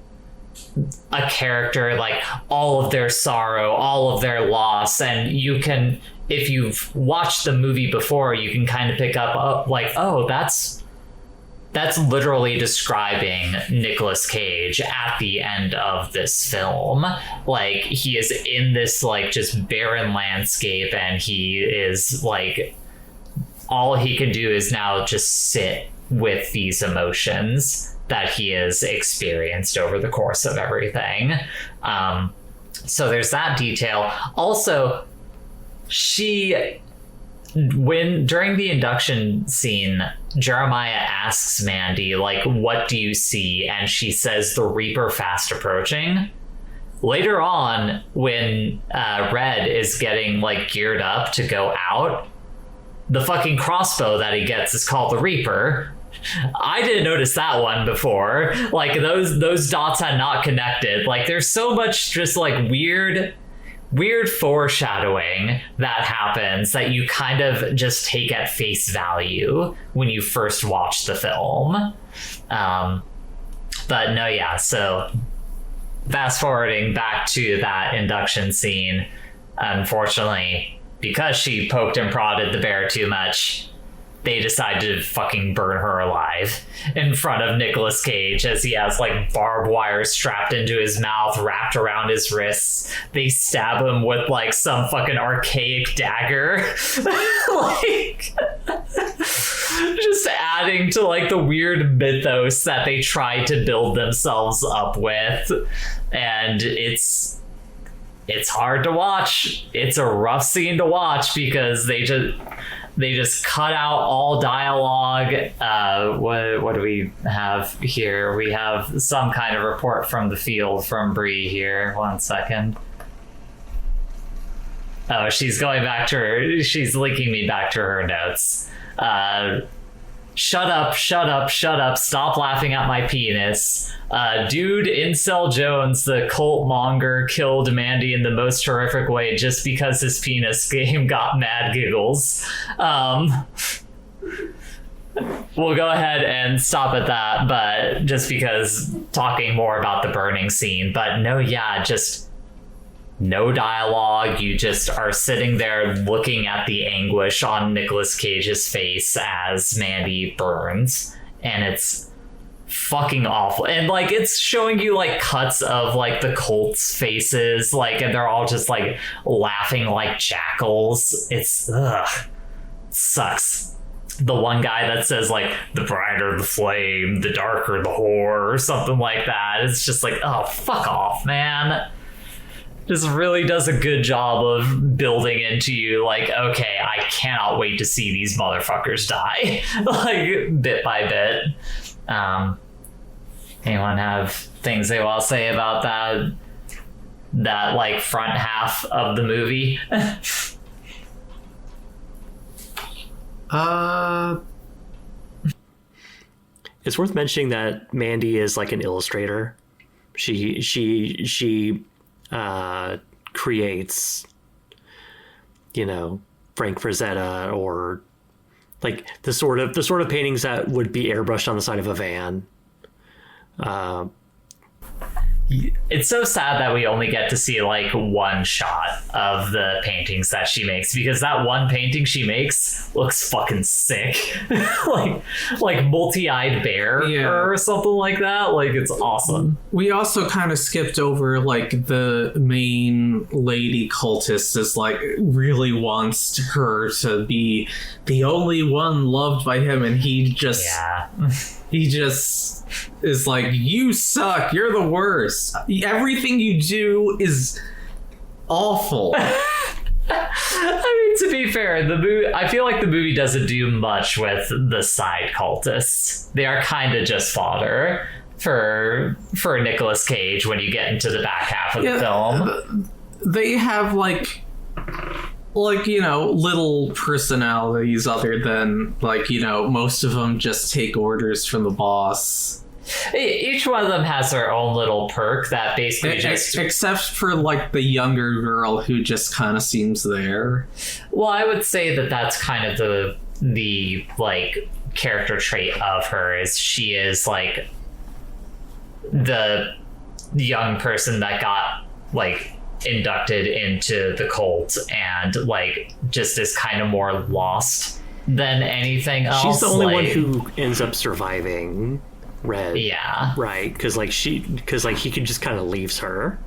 a character, like all of their sorrow, all of their loss. And you can, if you've watched the movie before, you can kind of pick up like, oh, that's literally describing Nicolas Cage at the end of this film. Like, he is in this like just barren landscape, and he is like, all he can do is now just sit with these emotions that he has experienced over the course of everything. So there's that detail. Also, during the induction scene, Jeremiah asks Mandy, like, what do you see? And she says, the Reaper fast approaching. Later on, when Red is getting like geared up to go out, the fucking crossbow that he gets is called the Reaper. I didn't notice that one before. Like, those dots had not connected. Like, there's so much just like weird foreshadowing that happens that you kind of just take at face value when you first watch the film. But no, yeah, so fast forwarding back to that induction scene, unfortunately, because she poked and prodded the bear too much, they decide to fucking burn her alive in front of Nicolas Cage as he has like barbed wire strapped into his mouth, wrapped around his wrists. They stab him with like some fucking archaic dagger. Like, just adding to like the weird mythos that they try to build themselves up with. And it's hard to watch. It's a rough scene to watch because they just cut out all dialogue. What do we have here? We have some kind of report from the field from Bree here. 1 second. Oh, she's linking me back to her notes. Shut up, stop laughing at my penis. Dude, Incel Jones, the cult monger, killed Mandy in the most horrific way just because his penis game got mad giggles. We'll go ahead and stop at that, but just because talking more about the burning scene. But no, yeah, just no dialogue. You just are sitting there looking at the anguish on Nicolas Cage's face as Mandy burns, and it's fucking awful. And like, it's showing you like cuts of like the cult's faces, like, and they're all just like laughing like jackals. It's sucks. The one guy that says like, the brighter the flame, the darker the whore, or something like that. It's just like, oh, fuck off, man. Just really does a good job of building into you like, okay, I cannot wait to see these motherfuckers die. Like, bit by bit. Anyone have things they want to say about that like front half of the movie? It's worth mentioning that Mandy is like an illustrator. She creates, you know, Frank Frazetta, or like the sort of paintings that would be airbrushed on the side of a van. it's so sad that we only get to see like one shot of the paintings that she makes, because that one painting she makes looks fucking sick. like multi-eyed bear or something like that. Like, it's awesome. We also kind of skipped over like the main lady cultist is like really wants her to be the only one loved by him, and he just is like, you suck, you're the worst, everything you do is awful. I mean, to be fair, I feel like the movie doesn't do much with the side cultists. They are kind of just fodder for Nicolas Cage when you get into the back half of the film. They have like little personalities other than most of them just take orders from the boss. Each one of them has their own little perk that basically except for like the younger girl who just kind of seems there. Well, I would say that that's kind of the like character trait of her, is she is like the young person that got like inducted into the cult and like just is kind of more lost than anything else. She's the only one who ends up surviving Red. Yeah. Right, because he could just kind of leaves her.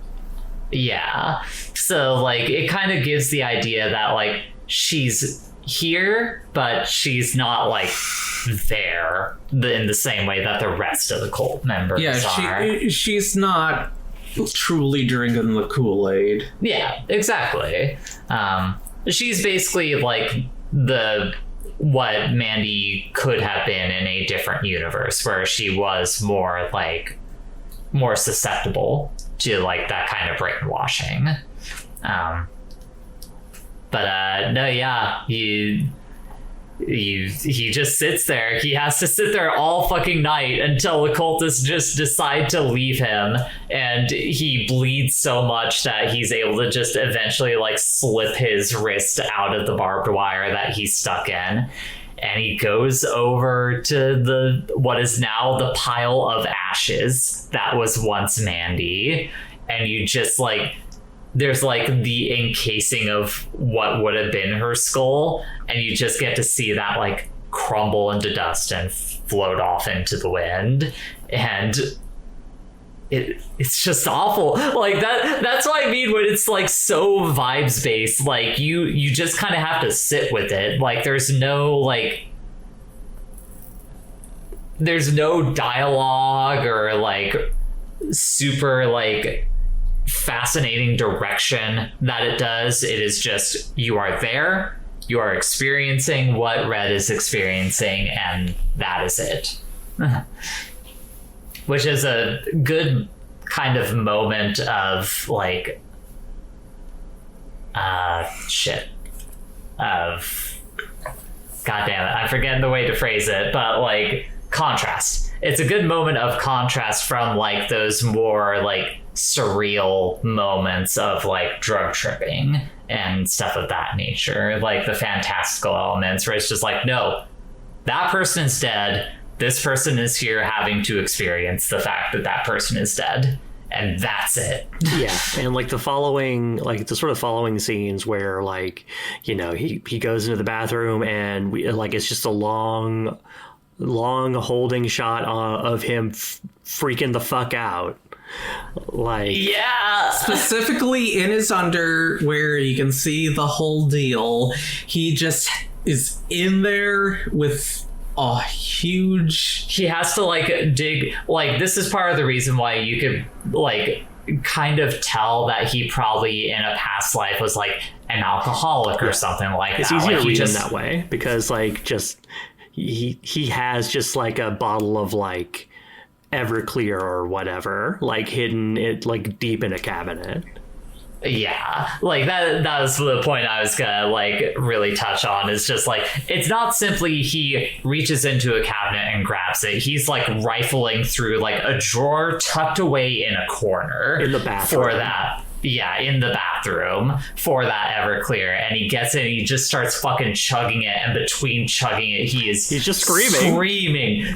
Yeah. So like it kind of gives the idea that like she's here, but she's not like there in the same way that the rest of the cult members are. She's not truly drinking the Kool-Aid. Yeah, exactly. She's basically like what Mandy could have been in a different universe, where she was more susceptible to like that kind of brainwashing. He just sits there. He has to sit there all fucking night until the cultists just decide to leave him, and he bleeds so much that he's able to just eventually like slip his wrist out of the barbed wire that he's stuck in, and he goes over to what is now the pile of ashes that was once Mandy, and you just like, there's like the encasing of what would have been her skull, and you just get to see that like crumble into dust and float off into the wind, and it's just awful. Like that's what I mean when it's like so vibes based. Like you just kind of have to sit with it. Like there's no dialogue or like super like fascinating direction that it does. It is just, you are there, you are experiencing what Red is experiencing, and that is it. Which is a good kind of moment of like God damn it, I'm forgetting the way to phrase it, but like contrast. It's a good moment of contrast from like those more like surreal moments of like drug tripping and stuff of that nature, like the fantastical elements where it's just like, no, that person is dead, this person is here having to experience the fact that that person is dead, and that's it. Yeah, and like the sort of following scenes where like, you know, he goes into the bathroom and it's just a long holding shot of him freaking the fuck out. Like, yeah, specifically in his underwear, you can see the whole deal. He just is in there with a huge, he has to like dig, like this is part of the reason why you could like kind of tell that he probably in a past life was like an alcoholic or something like it's that. It's easier like, to read him that way because like just he has just like a bottle of like Everclear or whatever, like hidden it like deep in a cabinet. Yeah, like that was the point I was gonna like really touch on, is just like, it's not simply he reaches into a cabinet and grabs it. He's like rifling through like a drawer tucked away in a corner in the bathroom for that. in the bathroom for that Everclear, and he gets it and he just starts fucking chugging it, and between chugging it he's just screaming.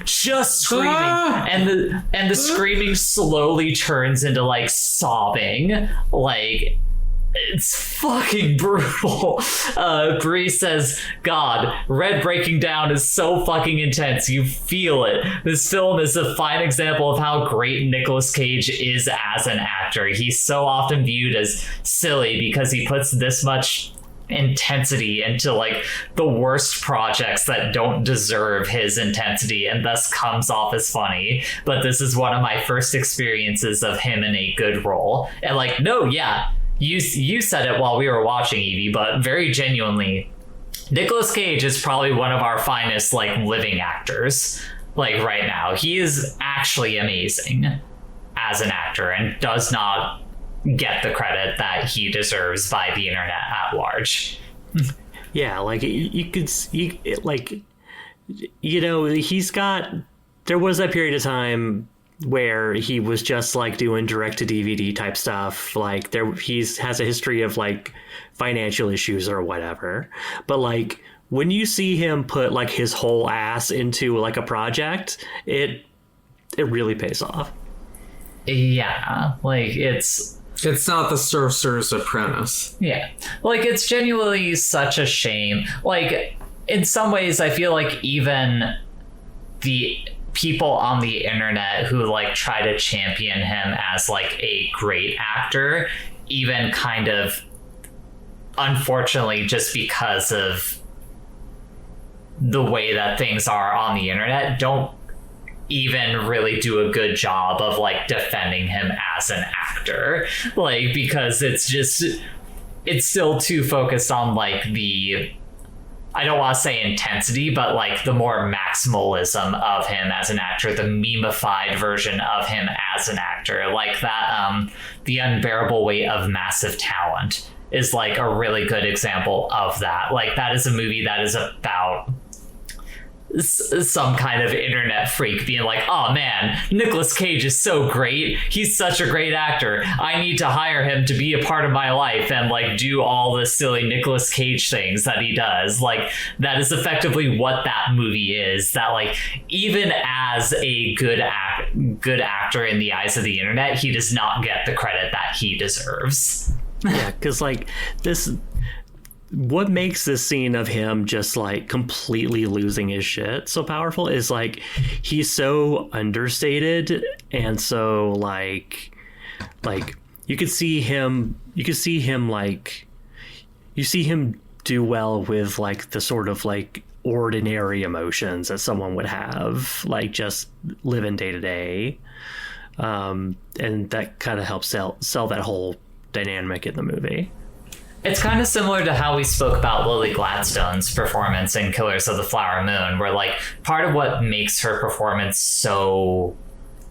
And the screaming slowly turns into like sobbing. Like, it's fucking brutal. Bree says, God, Red breaking down is so fucking intense. You feel it. This film is a fine example of how great Nicolas Cage is as an actor. He's so often viewed as silly because he puts this much intensity into like the worst projects that don't deserve his intensity and thus comes off as funny. But this is one of my first experiences of him in a good role. And like, no, yeah. You said it while we were watching, Evie, but very genuinely, Nicolas Cage is probably one of our finest like living actors. Like right now, he is actually amazing as an actor and does not get the credit that he deserves by the internet at large. Yeah, like you could see, like, you know, there was that period of time where he was just like doing direct to DVD type stuff. Like has a history of like financial issues or whatever. But like when you see him put like his whole ass into like a project, it really pays off. Yeah, like it's not the Sorcerer's Apprentice. Yeah, like it's genuinely such a shame. Like in some ways, I feel like even the people on the internet who like try to champion him as like a great actor, even kind of unfortunately just because of the way that things are on the internet, don't even really do a good job of like defending him as an actor, like because it's still too focused on like the, I don't want to say intensity, but like the more maximalism of him as an actor, the memeified version of him as an actor, like that. The Unbearable Weight of Massive Talent is like a really good example of that. Like that is a movie that is about some kind of internet freak being like, oh man, Nicolas Cage is so great, he's such a great actor, I need to hire him to be a part of my life and like do all the silly Nicolas Cage things that he does. Like that is effectively what that movie is. That like even as a good actor in the eyes of the internet, he does not get the credit that he deserves. Yeah, because like what makes this scene of him just like completely losing his shit so powerful is like he's so understated, and so like you see him do well with like the sort of like ordinary emotions that someone would have like just living day to day, and that kind of helps sell that whole dynamic in the movie. It's kind of similar to how we spoke about Lily Gladstone's performance in Killers of the Flower Moon, where like part of what makes her performance so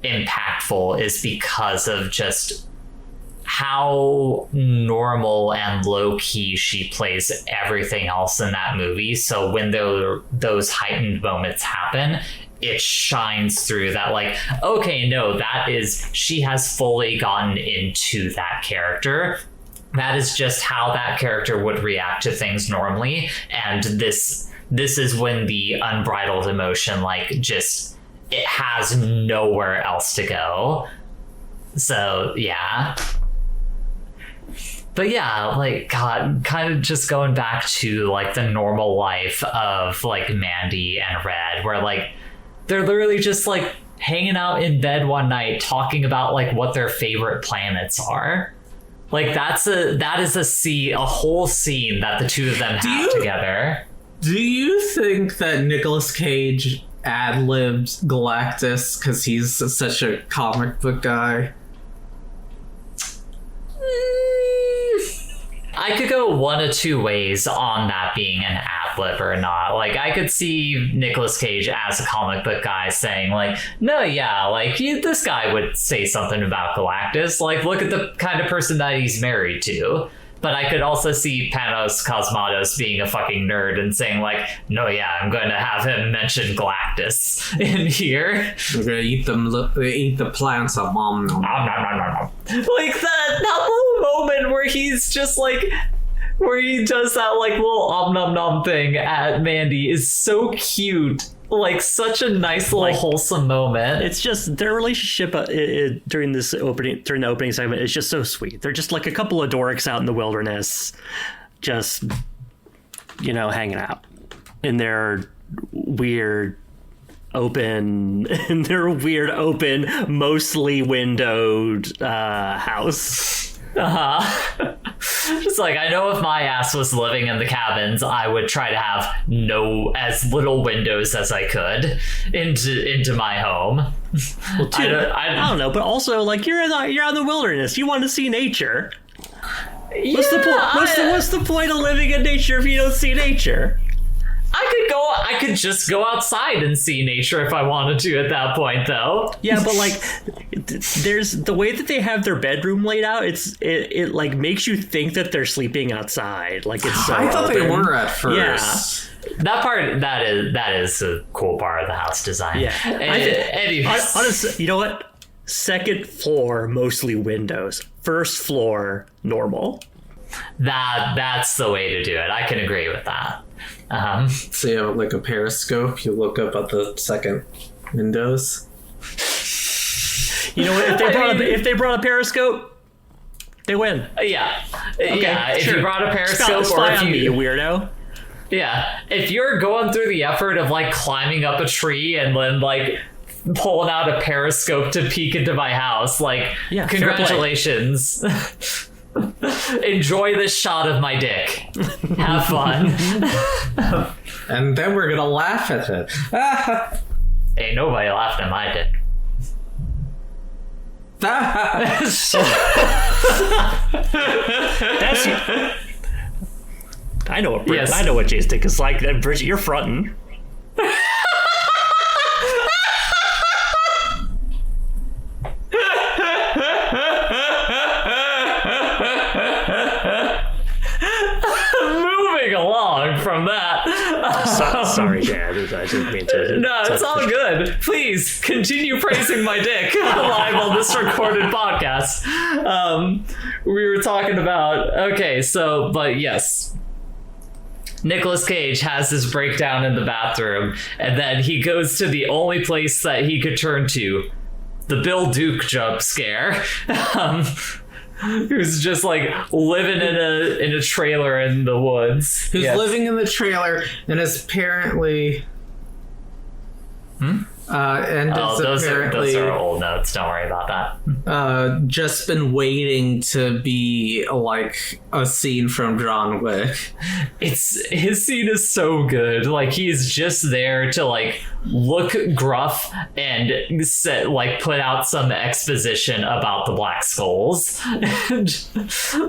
impactful is because of just how normal and low-key she plays everything else in that movie. So when those heightened moments happen, it shines through that like, okay, no, she has fully gotten into that character. That is just how that character would react to things normally. And this is when the unbridled emotion, like just, it has nowhere else to go. So, yeah. But yeah, like, God, kind of just going back to like the normal life of like Mandy and Red, where like, they're literally just like hanging out in bed one night talking about like what their favorite planets are. Like that is a whole scene that the two of them have together. Do you think that Nicolas Cage ad-libbed Galactus because he's such a comic book guy? I could go one of two ways on that being an ad-lib or not. Like, I could see Nicolas Cage as a comic book guy saying, like, no, yeah, like, this guy would say something about Galactus. Like, look at the kind of person that he's married to. But I could also see Panos Cosmatos being a fucking nerd and saying, like, no, yeah, I'm going to have him mention Galactus in here. We're going to eat the plants. Like, that moment where he's just like, where he does that like little om nom nom thing at Mandy is so cute. Like such a nice little wholesome moment. It's just their relationship during the opening segment is just so sweet. They're just like a couple of dorks out in the wilderness, just hanging out in their weird open, mostly windowed house. Just like, I know if my ass was living in the cabins, I would try to have as little windows as I could into my home. Well, I don't know, but also like you're out in the wilderness. You want to see nature. What's the point? What's the point of living in nature if you don't see nature? I could just go outside and see nature if I wanted to at that point, though. Yeah, but like, there's the way that they have their bedroom laid out. It like makes you think that they're sleeping outside. Like it's. So I thought open. they were at first. Yeah. That part, that is a cool part of the house design. Yeah. Anyways. Honestly, you know what? Second floor, mostly windows. First floor, normal. That's the way to do it. I can agree with that. So you have like a periscope. You look up at the second windows. You know what? If they brought a periscope, they win. Yeah. Okay, yeah. If sure. you brought a periscope, or if you weirdo. Yeah. If you're going through the effort of like climbing up a tree and then like pulling out a periscope to peek into my house, like, yeah, congratulations. Enjoy this shot of my dick. Have fun. And then we're gonna laugh at it. Ain't nobody laughing at my dick. That's I know what Yes. I know what Jay's dick is like. Bridget, you're fronting. Along from that. Sorry, Jay. I didn't mean to. No, it's all good. Please continue praising my dick live on this recorded podcast. We were talking about, but yes. Nicolas Cage has this breakdown in the bathroom, and then he goes to the only place that he could turn to, the Bill Duke jump scare. Who's just like living in a trailer in the woods. Who's living in the trailer and is apparently those are old notes. Don't worry about that. Just been waiting to be like a scene from John Wick. His scene is so good. Like he's just there to like look gruff and put out some exposition about the Black Skulls. And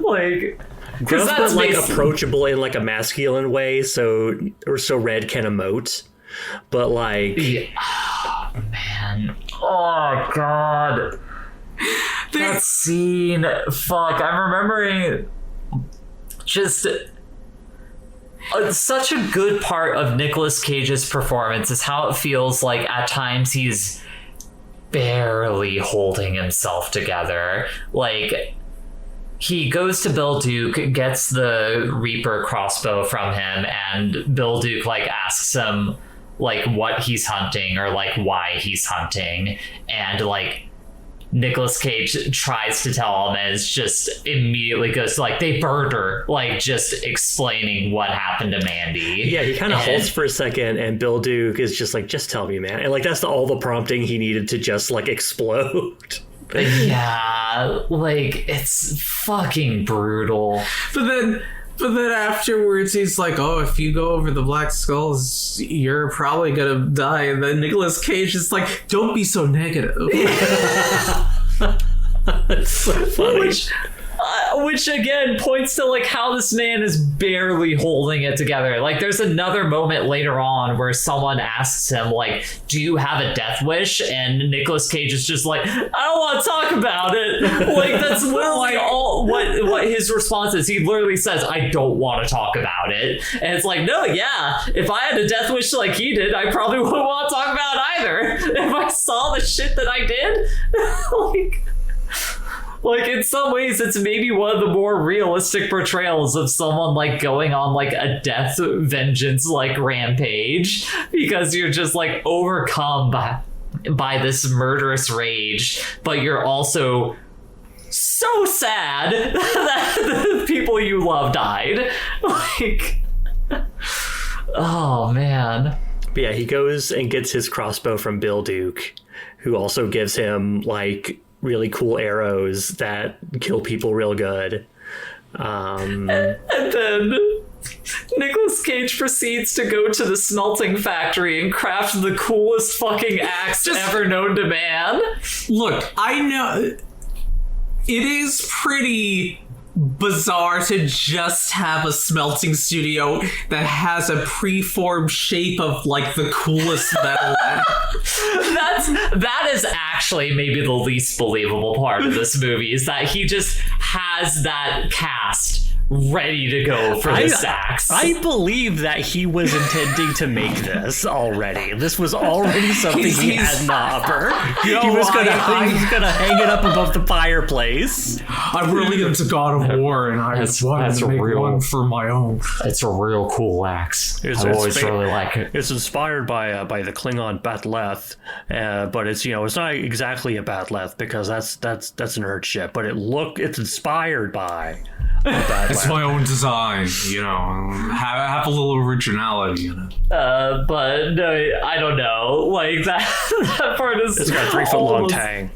like gruff, but like approachable in like a masculine way, so Red can emote. But like, oh, man, oh god, that scene. Fuck, I'm remembering just such a good part of Nicolas Cage's performance is how it feels like at times he's barely holding himself together. Like he goes to Bill Duke, gets the Reaper crossbow from him, and Bill Duke like asks him like what he's hunting or like why he's hunting, and like Nicolas Cage tries to tell him and it's just immediately goes to, like, they burned her, like just explaining what happened to Mandy. Yeah, he kind of halts for a second and Bill Duke is just like, just tell me, man. And like that's all the prompting he needed to just like explode. Yeah, like it's fucking brutal. But then afterwards, he's like, "Oh, if you go over the Black Skulls, you're probably gonna die." And then Nicolas Cage is like, "Don't be so negative." It's so funny. Which again points to like how this man is barely holding it together. Like there's another moment later on where someone asks him like, do you have a death wish? And Nicolas Cage is just like, I don't want to talk about it. Like that's literally all what his response is. He literally says, I don't want to talk about it. And it's like, no, yeah, if I had a death wish like he did, I probably wouldn't want to talk about it either. If I saw the shit that I did. Like, in some ways, it's maybe one of the more realistic portrayals of someone, like, going on, like, a death vengeance, like, rampage, because you're just, like, overcome by this murderous rage, but you're also so sad that the people you love died. Like, oh, man. But yeah, he goes and gets his crossbow from Bill Duke, who also gives him, like, really cool arrows that kill people real good. And then Nicolas Cage proceeds to go to the smelting factory and craft the coolest fucking axe ever known to man. Look, I know it is pretty bizarre to just have a smelting studio that has a preformed shape of like the coolest metal. That is actually maybe the least believable part of this movie, is that he just has that cast ready to go for the axe. I believe that he was intending to make this already. This was already something he had in the hopper. He was gonna hang it up above the fireplace. I'm really into God of War, and I wanted to make one for my own. It's a real cool axe. I always really like it. It's inspired by the Klingon Batleth, but it's it's not exactly a Batleth because that's an Earth ship, but it's inspired by. It's my own design, have a little originality in it. But no, I don't know. Like that part is. It's got a 3 foot long tang.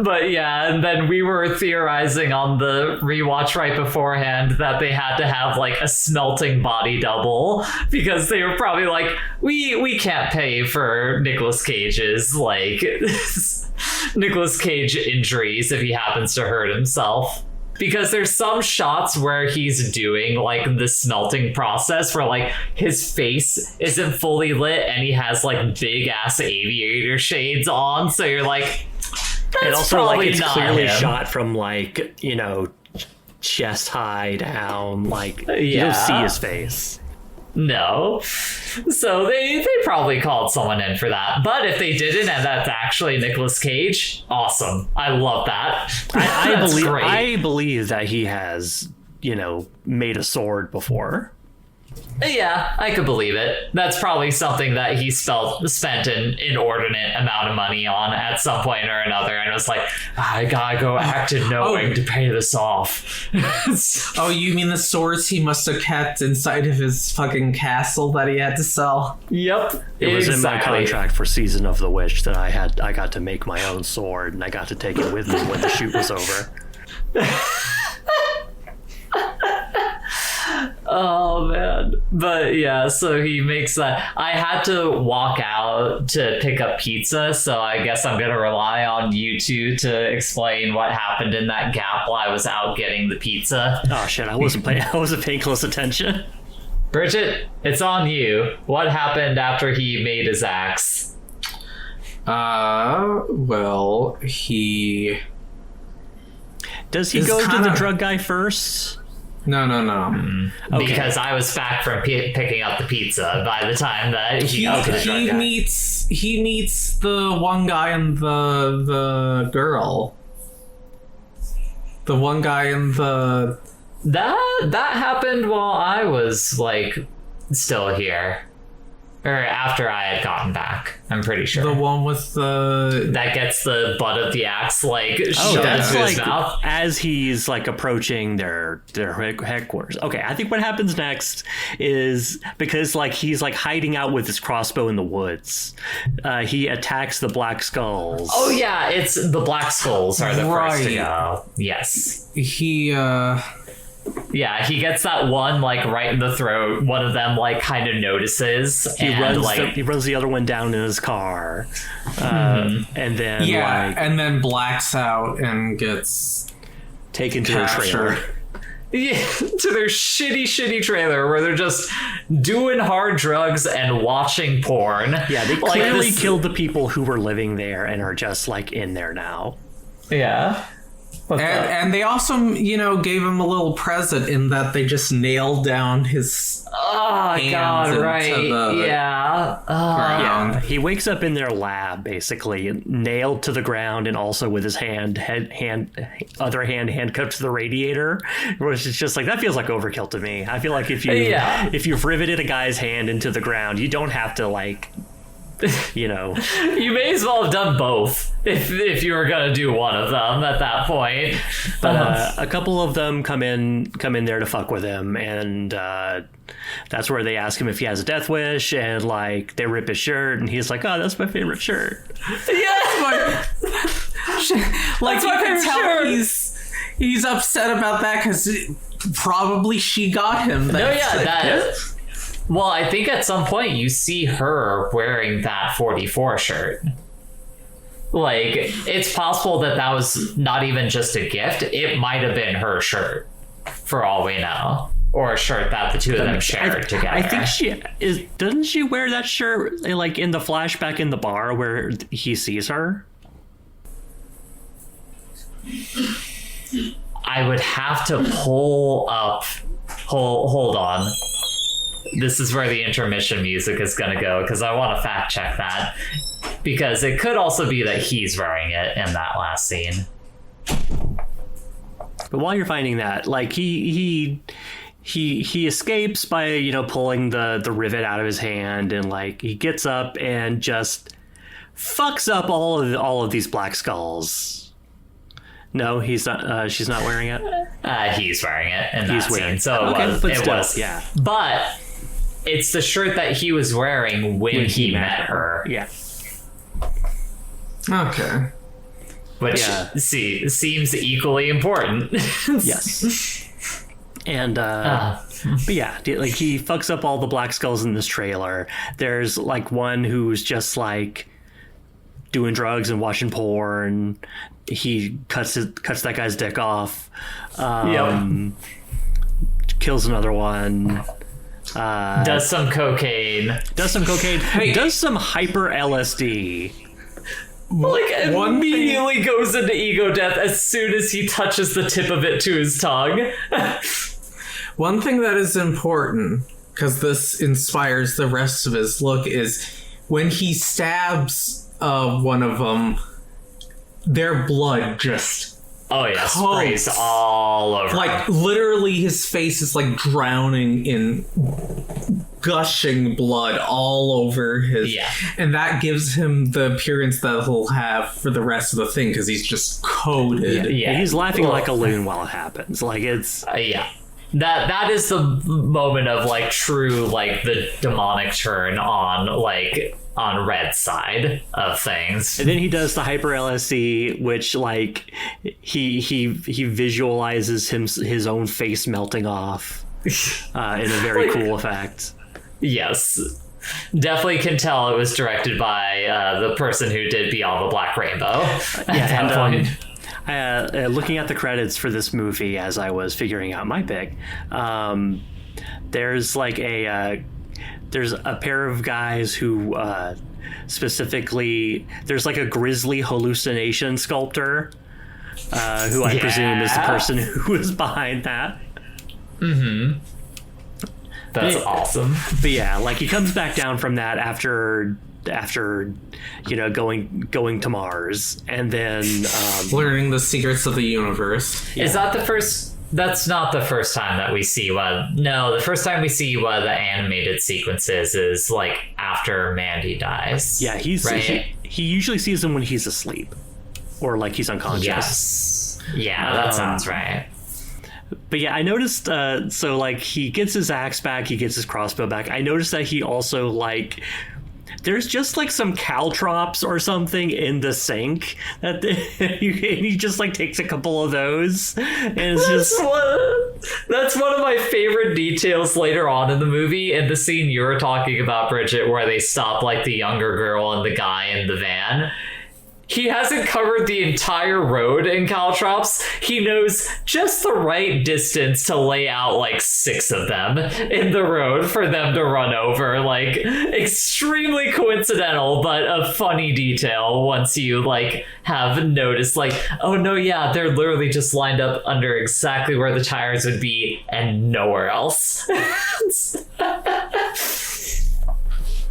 But yeah, and then we were theorizing on the rewatch right beforehand that they had to have like a smelting body double, because they were probably like, we can't pay for Nicolas Cage's like Nicolas Cage injuries if he happens to hurt himself. Because there's some shots where he's doing like the smelting process where like his face isn't fully lit and he has like big ass aviator shades on, so you're like, that's and also probably like it's not clearly him. shot from like chest high down, like you don't see his face. No. So they probably called someone in for that. But if they didn't, and that's actually Nicolas Cage, awesome. I love that. I believe that he has, made a sword before. Yeah, I could believe it. That's probably something that he spent an inordinate amount of money on at some point or another, and was like, I gotta go act in knowing to pay this off. Oh, you mean the swords he must have kept inside of his fucking castle that he had to sell? Yep. It was in my contract for Season of the Witch that I got to make my own sword, and I got to take it with me when the shoot was over. Oh man. But yeah, so he makes that. I had to walk out to pick up pizza, so I guess I'm gonna rely on you two to explain what happened in that gap while I was out getting the pizza. Oh shit, I wasn't paying close attention. Bridget, it's on you. What happened after he made his axe? Well, he... Does he go to the drug guy first? No. Okay. Because I was back from picking up the pizza by the time that he got to the drug guy. He meets the one guy and the girl. The one guy and the... That happened while I was like still here. Or after I had gotten back, I'm pretty sure. The one with the... That gets the butt of the axe, like, shoved that's into his like mouth. as he's like approaching their headquarters. Okay, I think what happens next is, because like he's like hiding out with his crossbow in the woods, he attacks the Black Skulls. Oh yeah, it's the Black Skulls are the first to go. Yes. Yeah, he gets that one like right in the throat. One of them like kind of notices. He runs the other one down in his car, and then and then blacks out and gets taken to their trailer. Yeah, to their shitty trailer where they're just doing hard drugs and watching porn. Yeah, they clearly killed the people who were living there and are just like in there now. Yeah. And they also, gave him a little present in that they just nailed down his Oh hands god, into right. the Yeah. ground. Yeah, he wakes up in their lab, basically nailed to the ground, and also with his other hand handcuffed to the radiator, which is just like, that feels like overkill to me. I feel like if you've riveted a guy's hand into the ground, you don't have to like, you know, You may as well have done both if you were gonna do one of them at that point. But a couple of them come in there to fuck with him, and that's where they ask him if he has a death wish, and like they rip his shirt, and he's like, "Oh, that's my favorite shirt." Yeah. Like, That's you my can favorite tell shirt. he's upset about that because probably she got him. No, yeah, that. Well, I think at some point you see her wearing that 44 shirt. Like, it's possible that was not even just a gift. It might have been her shirt, for all we know. Or a shirt that the two of them shared together. I think she is. Doesn't she wear that shirt like in the flashback in the bar where he sees her? I would have to pull up. Hold on. This is where the intermission music is going to go, because I want to fact check that. Because it could also be that he's wearing it in that last scene. But while you're finding that, like he escapes by, you know, pulling the rivet out of his hand, and like he gets up and just fucks up all of these black skulls. No, he's not. She's not wearing it. He's wearing it in that scene. So okay, it was. but It still, was. yeah. But it's the shirt that he was wearing when he met her. Yeah. Okay. Which seems equally important. Yes. And but yeah, like he fucks up all the black skulls in this trailer. There's like one who's just like doing drugs and watching porn. He cuts that guy's dick off. Kills another one. Does some cocaine. Does some cocaine. Does some hyper LSD. Like, immediately goes into ego death as soon as he touches the tip of it to his tongue. One thing that is important, because this inspires the rest of his look, is when he stabs one of them, their blood just sprays all over. like literally his face is like drowning in gushing blood all over his, and that gives him the appearance that he'll have for the rest of the thing, because he's just coated. Yeah, he's laughing like a loon while it happens. Like it's that is the moment of like true, like the demonic turn on Red's side of things. And then he does the hyper LSD, which like he visualizes his own face melting off in a very cool effect. Yes. Definitely can tell it was directed by the person who did Beyond the Black Rainbow. Looking at the credits for this movie as I was figuring out my pick, there's like there's a pair of guys who specifically, there's like a grisly hallucination sculptor who I presume is the person who was behind that. Mm-hmm. That's awesome. But yeah, like he comes back down from that after you know going to Mars, and then learning the secrets of the universe. Is that the first? That's not the first time that we see one. No, the first time we see one of the animated sequences is like after Mandy dies. Yeah, he usually sees him when he's asleep or like he's unconscious. Yes. Yeah, that sounds right. But yeah, I noticed, so like he gets his axe back, he gets his crossbow back. I noticed that he also like, there's just like some caltrops or something in the sink that and he just like takes a couple of those. And it's that's one of my favorite details later on in the movie, and the scene you were talking about, Bridget, where they stop like the younger girl and the guy in the van. He hasn't covered the entire road in caltrops. He knows just the right distance to lay out like 6 of them in the road for them to run over. Like, extremely coincidental, but a funny detail once you like have noticed like, oh no, yeah, they're literally just lined up under exactly where the tires would be and nowhere else.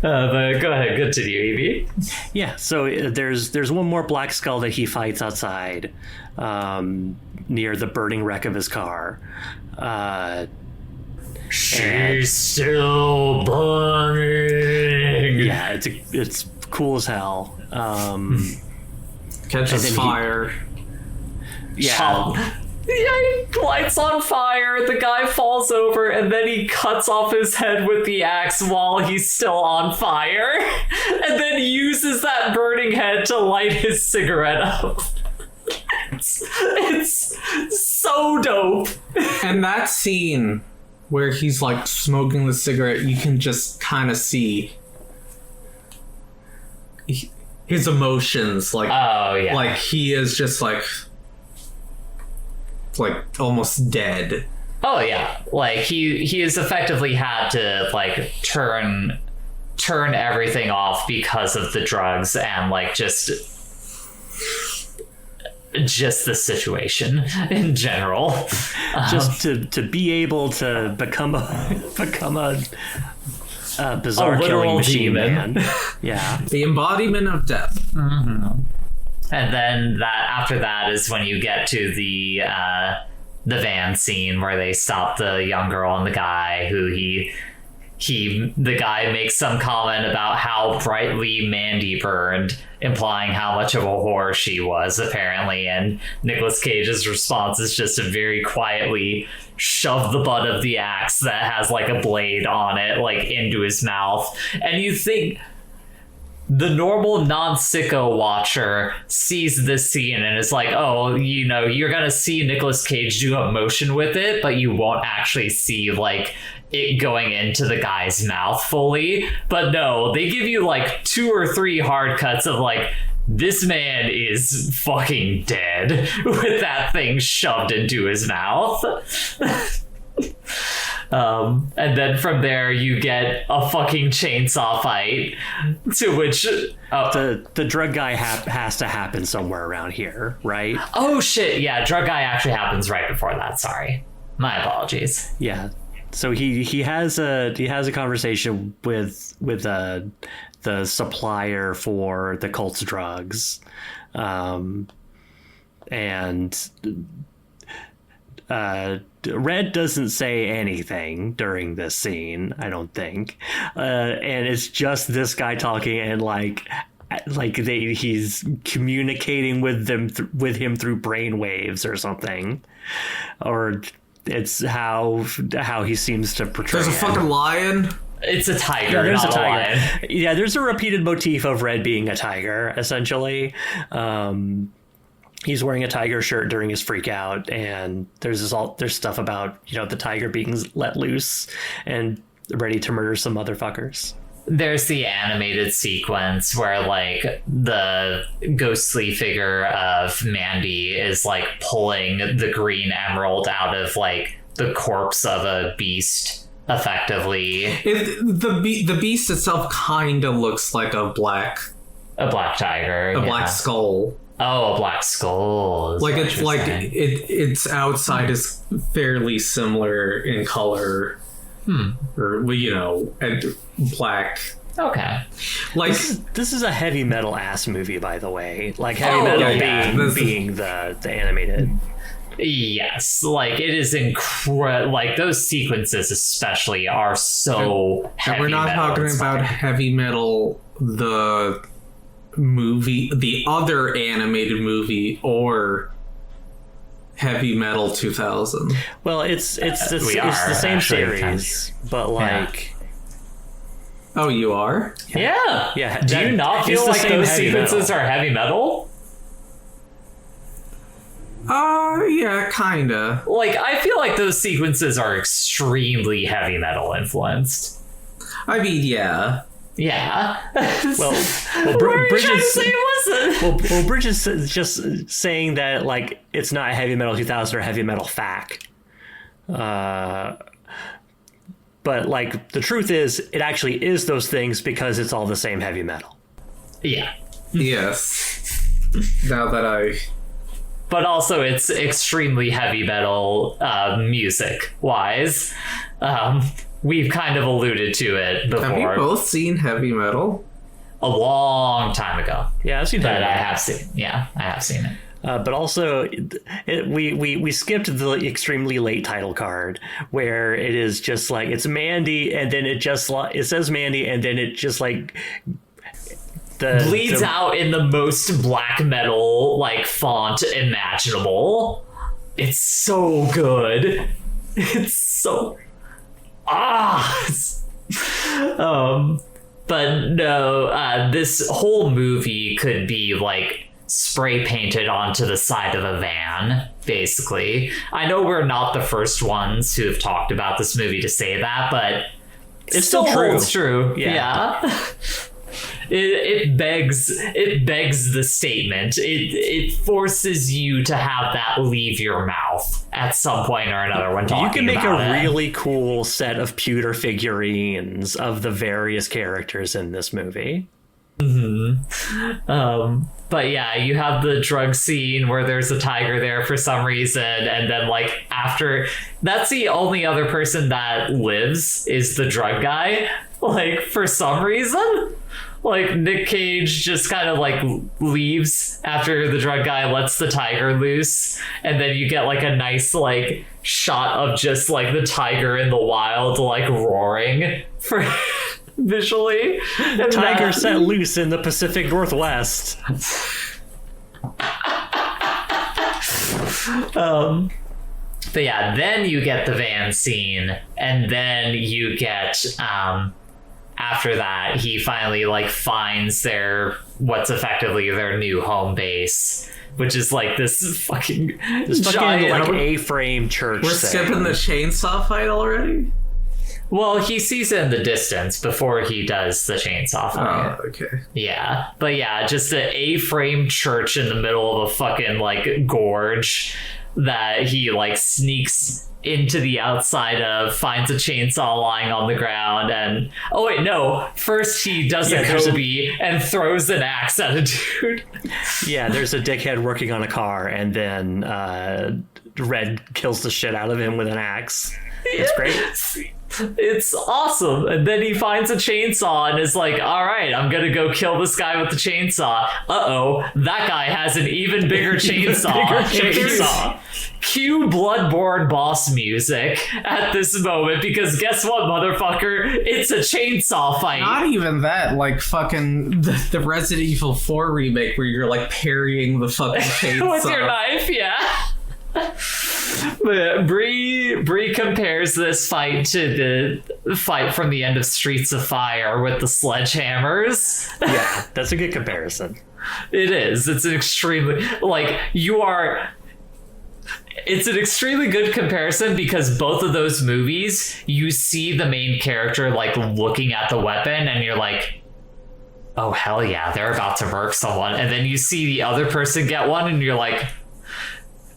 But go ahead, continue, Evie. Yeah, so there's one more black skull that he fights outside, near the burning wreck of his car. She's still burning. Yeah, it's cool as hell. Catches fire. Yeah. Yeah, he lights on fire, the guy falls over, and then he cuts off his head with the axe while he's still on fire, and then uses that burning head to light his cigarette up. It's so dope. And that scene where he's like smoking the cigarette, you can just kind of see his emotions. Like, oh yeah, like he is just like almost dead. oh yeah, like he has effectively had to like turn everything off because of the drugs and like just the situation in general. Just to be able to become a bizarre killing machine demon. man. Yeah. The embodiment of death. Mm-hmm. And then after that is when you get to the van scene where they stop the young girl and the guy who the guy makes some comment about how brightly Mandy burned, implying how much of a whore she was, apparently. And Nicolas Cage's response is just to very quietly shove the butt of the axe that has like a blade on it, like into his mouth. And you think the normal non-sicko watcher sees this scene and is like, oh, you know, you're gonna see Nicolas Cage do a motion with it, but you won't actually see like it going into the guy's mouth fully. But no, they give you like 2 or 3 hard cuts of like, this man is fucking dead with that thing shoved into his mouth. And then from there you get a fucking chainsaw fight, to which The drug guy has to happen somewhere around here, right? oh shit, yeah, drug guy actually happens right before that. Sorry, my apologies. Yeah. So he has a conversation with the supplier for the cult's drugs, and Red doesn't say anything during this scene, I don't think, and it's just this guy talking, and he's communicating with him through brain waves or something, or it's how he seems to portray. There's a fucking lion. It's a tiger. Yeah, there's not a tiger. lion. Yeah, there's a repeated motif of Red being a tiger, essentially. He's wearing a tiger shirt during his freak out, and there's stuff about, you know, the tiger being let loose and ready to murder some motherfuckers. There's the animated sequence where like the ghostly figure of Mandy is like pulling the green emerald out of like the corpse of a beast, effectively. The beast itself kind of looks like a black tiger, black skull. Oh, a black skull. Like it's like its outside is fairly similar in color, or you know, and black. Okay. Like this is a heavy metal ass movie, by the way. Like heavy metal being the animated. Yes, like it is incredible. Like those sequences, especially, are so heavy. And we're not talking about heavy metal, the movie, the other animated movie, or Heavy Metal 2000. Well, it's the same series, but like. Oh, you are? Yeah. Yeah. Do you not feel like those sequences are heavy metal? Yeah, kinda. Like, I feel like those sequences are extremely heavy metal influenced. I mean, yeah. Yeah. Well, Bridget's say it wasn't. Well, Bridget's just saying that like it's not heavy metal 2000 or heavy metal FAC. But like the truth is, it actually is those things because it's all the same heavy metal. Yeah. Yes. Now that I. But also, it's extremely heavy metal music wise. we've kind of alluded to it before. Have you both seen Heavy Metal? A long time ago. Yeah, I've seen But that. I have seen. Yeah, I have seen it. But also, we skipped the extremely late title card where it is just like it's Mandy, and then it says Mandy, and then it just like bleeds out in the most black metal like font imaginable. It's so good. It's so but no, this whole movie could be like spray painted onto the side of a van, basically. I know we're not the first ones who have talked about this movie to say that, but it's still true. Holds true. Yeah. It begs the statement. It forces you to have that leave your mouth at some point or another when talking about it. You can make a really cool set of pewter figurines of the various characters in this movie. But yeah, you have the drug scene where there's a tiger there for some reason, and then like after, that's the only other person that lives is the drug guy. Like for some reason, like Nick Cage just kind of like leaves after the drug guy lets the tiger loose, and then you get like a nice like shot of just like the tiger in the wild like roaring for visually. And Tiger set loose in the Pacific Northwest. But yeah, then you get the van scene, and then you get after that he finally like finds what's effectively their new home base, which is like this fucking giant like A-frame church. We're thing. skipping the chainsaw fight already? Well, he sees it in the distance before he does the chainsaw fight. Oh, okay. Yeah, but yeah, just an A-frame church in the middle of a fucking like gorge that he like sneaks into the outside of, finds a chainsaw lying on the ground, and oh wait, no, first he does a Kobe and throws an axe at a dude. Yeah, there's a dickhead working on a car, and then Red kills the shit out of him with an axe. It's great. It's awesome. And then he finds a chainsaw and is like, all right, I'm gonna go kill this guy with the chainsaw. Uh-oh, that guy has an even bigger chainsaw. Cue Bloodborne boss music at this moment, because guess what, motherfucker? It's a chainsaw fight. Not even that, like fucking the Resident Evil 4 remake where you're like parrying the fucking chainsaw. With your knife, yeah. But Bree compares this fight to the fight from the end of Streets of Fire with the sledgehammers. Yeah, that's a good comparison. It is. It's an extremely it's an extremely good comparison, because both of those movies, you see the main character like looking at the weapon and you're like, oh hell yeah, they're about to murk someone, and then you see the other person get one and you're like,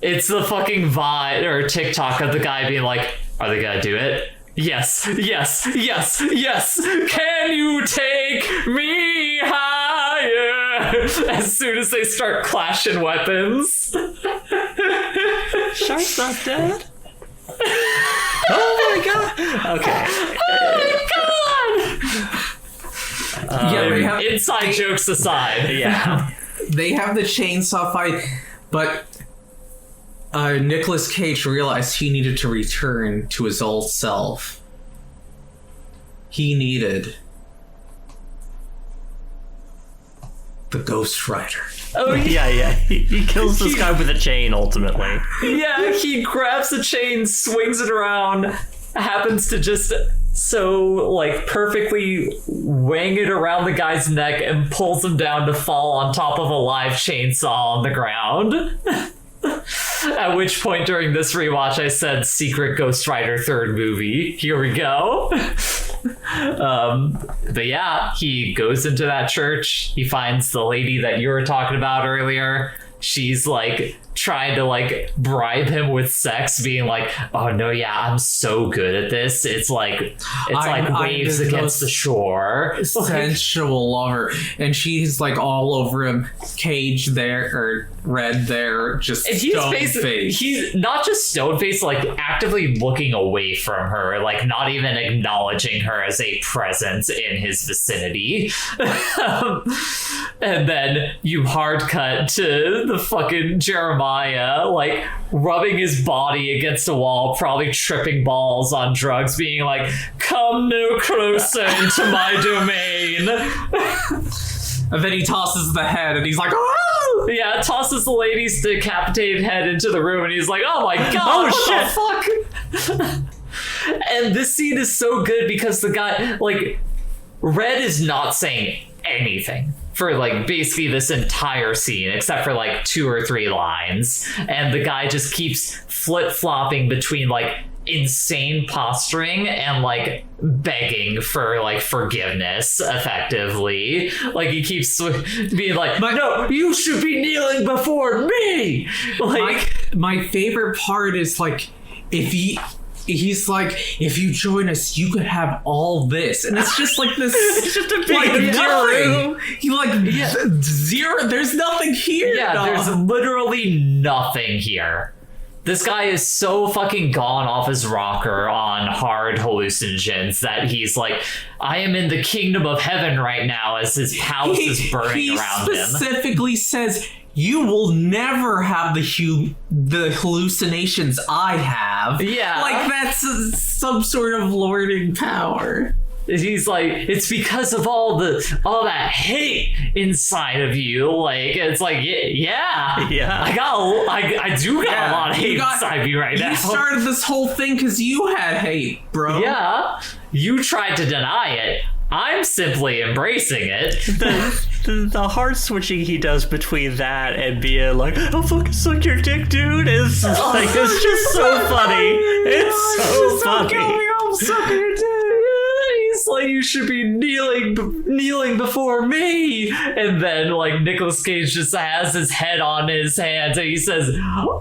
it's the fucking vibe or TikTok of the guy being like, are they gonna do it? Yes, yes, yes, yes. Can you take me higher? As soon as they start clashing weapons. Shark's not dead? Oh my god! Okay. Oh my god! Yeah, they have, inside jokes aside. Yeah. they have the chainsaw fight, but Nicolas Cage realized he needed to return to his old self. He needed the Ghost Rider. Oh Yeah. He kills this guy with a chain, ultimately. yeah, he grabs the chain, swings it around, happens to just so like perfectly wang it around the guy's neck and pulls him down to fall on top of a live chainsaw on the ground. At which point during this rewatch I said Secret Ghost Rider third movie. Here we go. But yeah, he goes into that church. He finds the lady that you were talking about earlier. she's like trying to like bribe him with sex, being like, oh no, yeah, I'm so good at this. It's like waves against the shore. Sensual lover. And she's like all over him. Cage there, or Red there, just stone face. He's not just stone face, like actively looking away from her, like not even acknowledging her as a presence in his vicinity. And then you hard cut to the fucking Jeremiah, like rubbing his body against a wall, probably tripping balls on drugs, being like, come no closer into my domain. And then he tosses the head and he's like, oh! Yeah, tosses the lady's decapitated head into the room and he's like, oh my god, what the fuck? And this scene is so good because the guy, like, Red is not saying anything for like basically this entire scene except for like 2 or 3 lines, and the guy just keeps flip-flopping between like insane posturing and like begging for like forgiveness effectively. Like he keeps being like, no, you should be kneeling before me. Like my favorite part is like, he's like, if you join us, you could have all this, and it's just like this. It's just a big like nothing. He like zero. There's nothing here. Yeah, there's literally nothing here. This guy is so fucking gone off his rocker on hard hallucinogens that he's like, I am in the kingdom of heaven right now as his house is burning around him. He specifically says, you will never have the hallucinations I have. Yeah. Like that's some sort of lording power. He's like, it's because of all that hate inside of you. Like, it's like, yeah. I do got a lot of hate inside of you right now. You started this whole thing because you had hate, bro. Yeah, you tried to deny it. I'm simply embracing it. The hard switching he does between that and being like, "I'll fucking suck your dick, dude," is like, it's just so funny. It's so funny. I'll suck your dick. He's like, you should be kneeling before me. And then like Nicolas Cage just has his head on his hands and he says,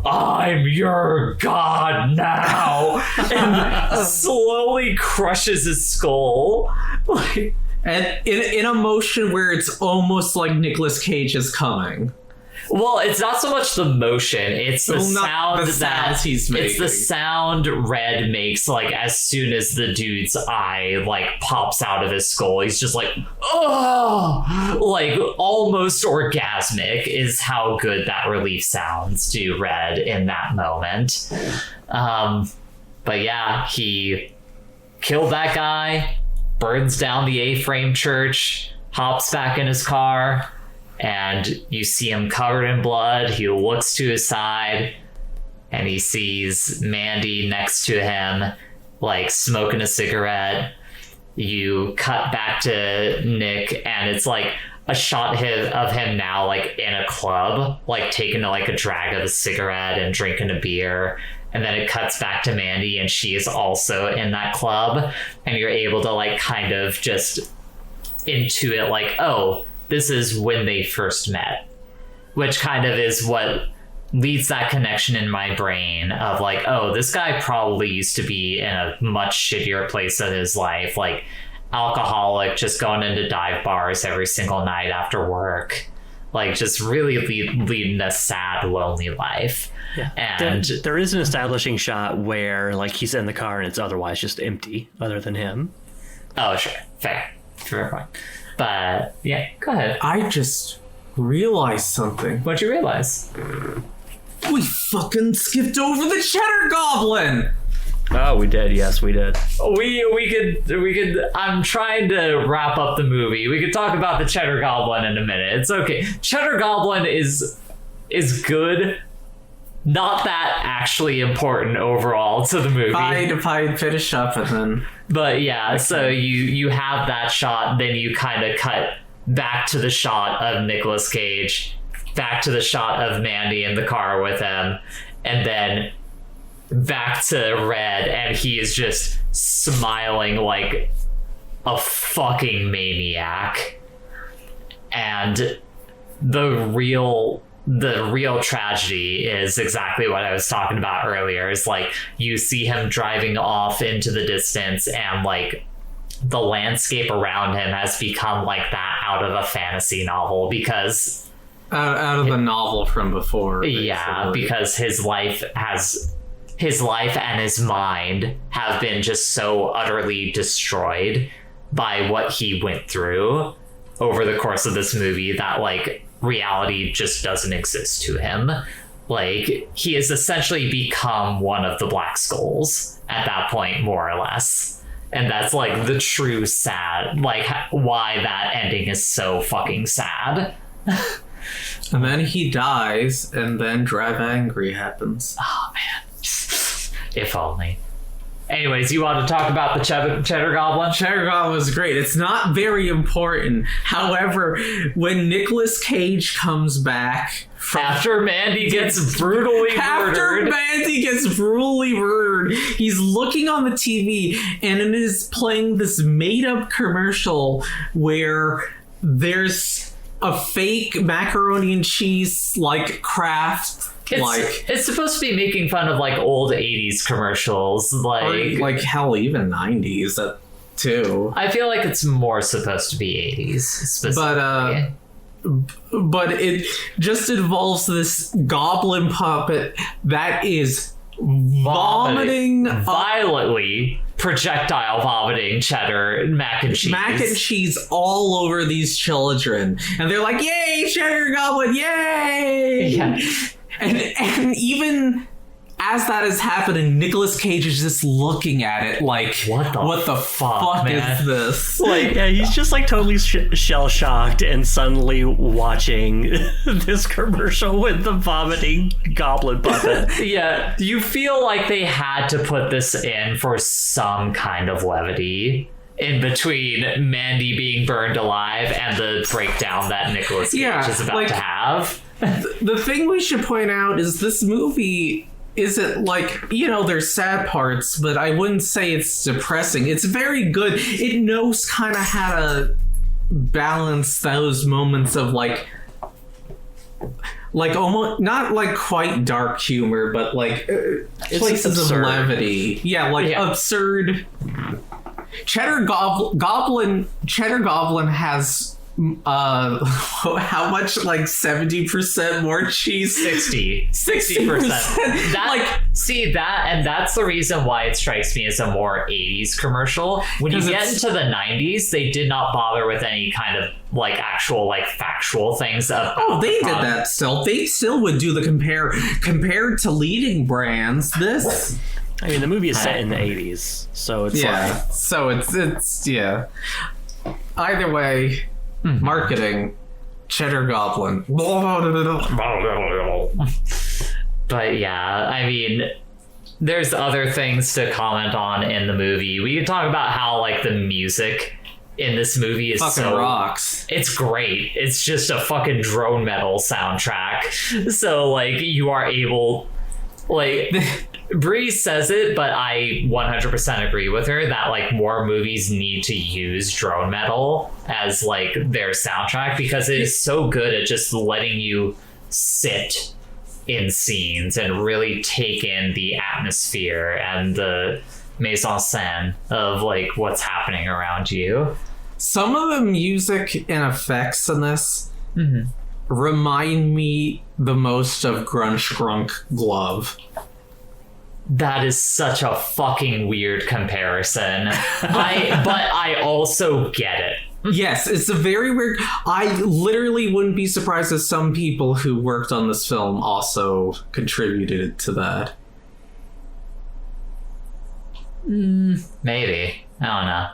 I'm your god now. And slowly crushes his skull. Like, and in a motion where it's almost like Nicolas Cage is coming. Well, it's not so much the motion, it's the sound he's making. It's the sound Red makes, like, as soon as the dude's eye, like, pops out of his skull. He's just like, oh! Like, almost orgasmic is how good that relief sounds to Red in that moment. But yeah, he killed that guy, burns down the A-frame church, hops back in his car, and you see him covered in blood. He looks to his side and he sees Mandy next to him, like smoking a cigarette. You cut back to Nick and it's like a shot of him now, like in a club, like taking like a drag of a cigarette and drinking a beer. And then it cuts back to Mandy and she is also in that club. And you're able to like kind of just intuit like, oh, this is when they first met, which kind of is what leads that connection in my brain of like, oh, this guy probably used to be in a much shittier place in his life, like alcoholic, just going into dive bars every single night after work, like just really leading a sad, lonely life. Yeah. And there is an establishing shot where like he's in the car and it's otherwise just empty other than him. Oh, sure. Fair point. But yeah, go ahead. I just realized something. What'd you realize? We fucking skipped over the Cheddar Goblin. Oh, we did. Yes, we did. We could. I'm trying to wrap up the movie. We could talk about the Cheddar Goblin in a minute. It's okay. Cheddar Goblin is good. Not that actually important overall to the movie. Fine, finish up and then. But yeah, okay. So you have that shot, then you kind of cut back to the shot of Nicolas Cage, back to the shot of Mandy in the car with him, and then back to Red, and he is just smiling like a fucking maniac. And the real the real tragedy is exactly what I was talking about earlier. Is like you see him driving off into the distance, and like the landscape around him has become like that out of a fantasy novel because out of the novel from before. Yeah, basically. because his life and his mind have been just so utterly destroyed by what he went through over the course of this movie that like reality just doesn't exist to him. Like he has essentially become one of the Black Skulls at that point, more or less. And that's like the true sad, like why that ending is so fucking sad. And then he dies, and then Drive Angry happens. Oh man, if only. Anyways, you want to talk about the Cheddar Goblin? Cheddar Goblin was great. It's not very important. However, when Nicolas Cage comes back After Mandy gets brutally murdered. He's looking on the TV, and it is playing this made-up commercial where there's a fake macaroni and cheese like craft. It's supposed to be making fun of like old 80s commercials, like hell, even 90s too. I feel like it's more supposed to be 80s specifically. But it just involves this goblin puppet that is vomiting violently, projectile vomiting cheddar mac and cheese all over these children, and they're like, "Yay, Cheddar Goblin! Yay!" Yeah. And even as that is happening, Nicolas Cage is just looking at it like, what the fuck man? Is this? Like, yeah, he's just like totally shell-shocked and suddenly watching this commercial with the vomiting goblin puppet. Yeah, you feel like they had to put this in for some kind of levity in between Mandy being burned alive and the breakdown that Nicolas Cage is about to have. The thing we should point out is this movie isn't like, there's sad parts, but I wouldn't say it's depressing. It's very good. It knows kind of how to balance those moments of like almost not like quite dark humor, but like places of levity. Absurd. Cheddar Goblin has how much? Like 70% more cheese? 60%. That's the reason why it strikes me as a more 80s commercial. When you get into the 90s, they did not bother with any kind of like actual like factual things. They did that still. They still would do the compared to leading brands. This. I mean, the movie is set in the 80s, so it's Either way. Marketing, Cheddar Goblin. But yeah, I mean, there's other things to comment on in the movie. We can talk about how like the music in this movie is fucking rocks. It's great. It's just a fucking drone metal soundtrack. So like you are able, like Bree says it, but I 100% agree with her that like more movies need to use drone metal as like their soundtrack because it is so good at just letting you sit in scenes and really take in the atmosphere and the mise en scène of like what's happening around you. Some of the music and effects in this remind me the most of Grunch Grunk Glove. That is such a fucking weird comparison. But I also get it. Yes, it's a very weird. I literally wouldn't be surprised if some people who worked on this film also contributed to that. Maybe. I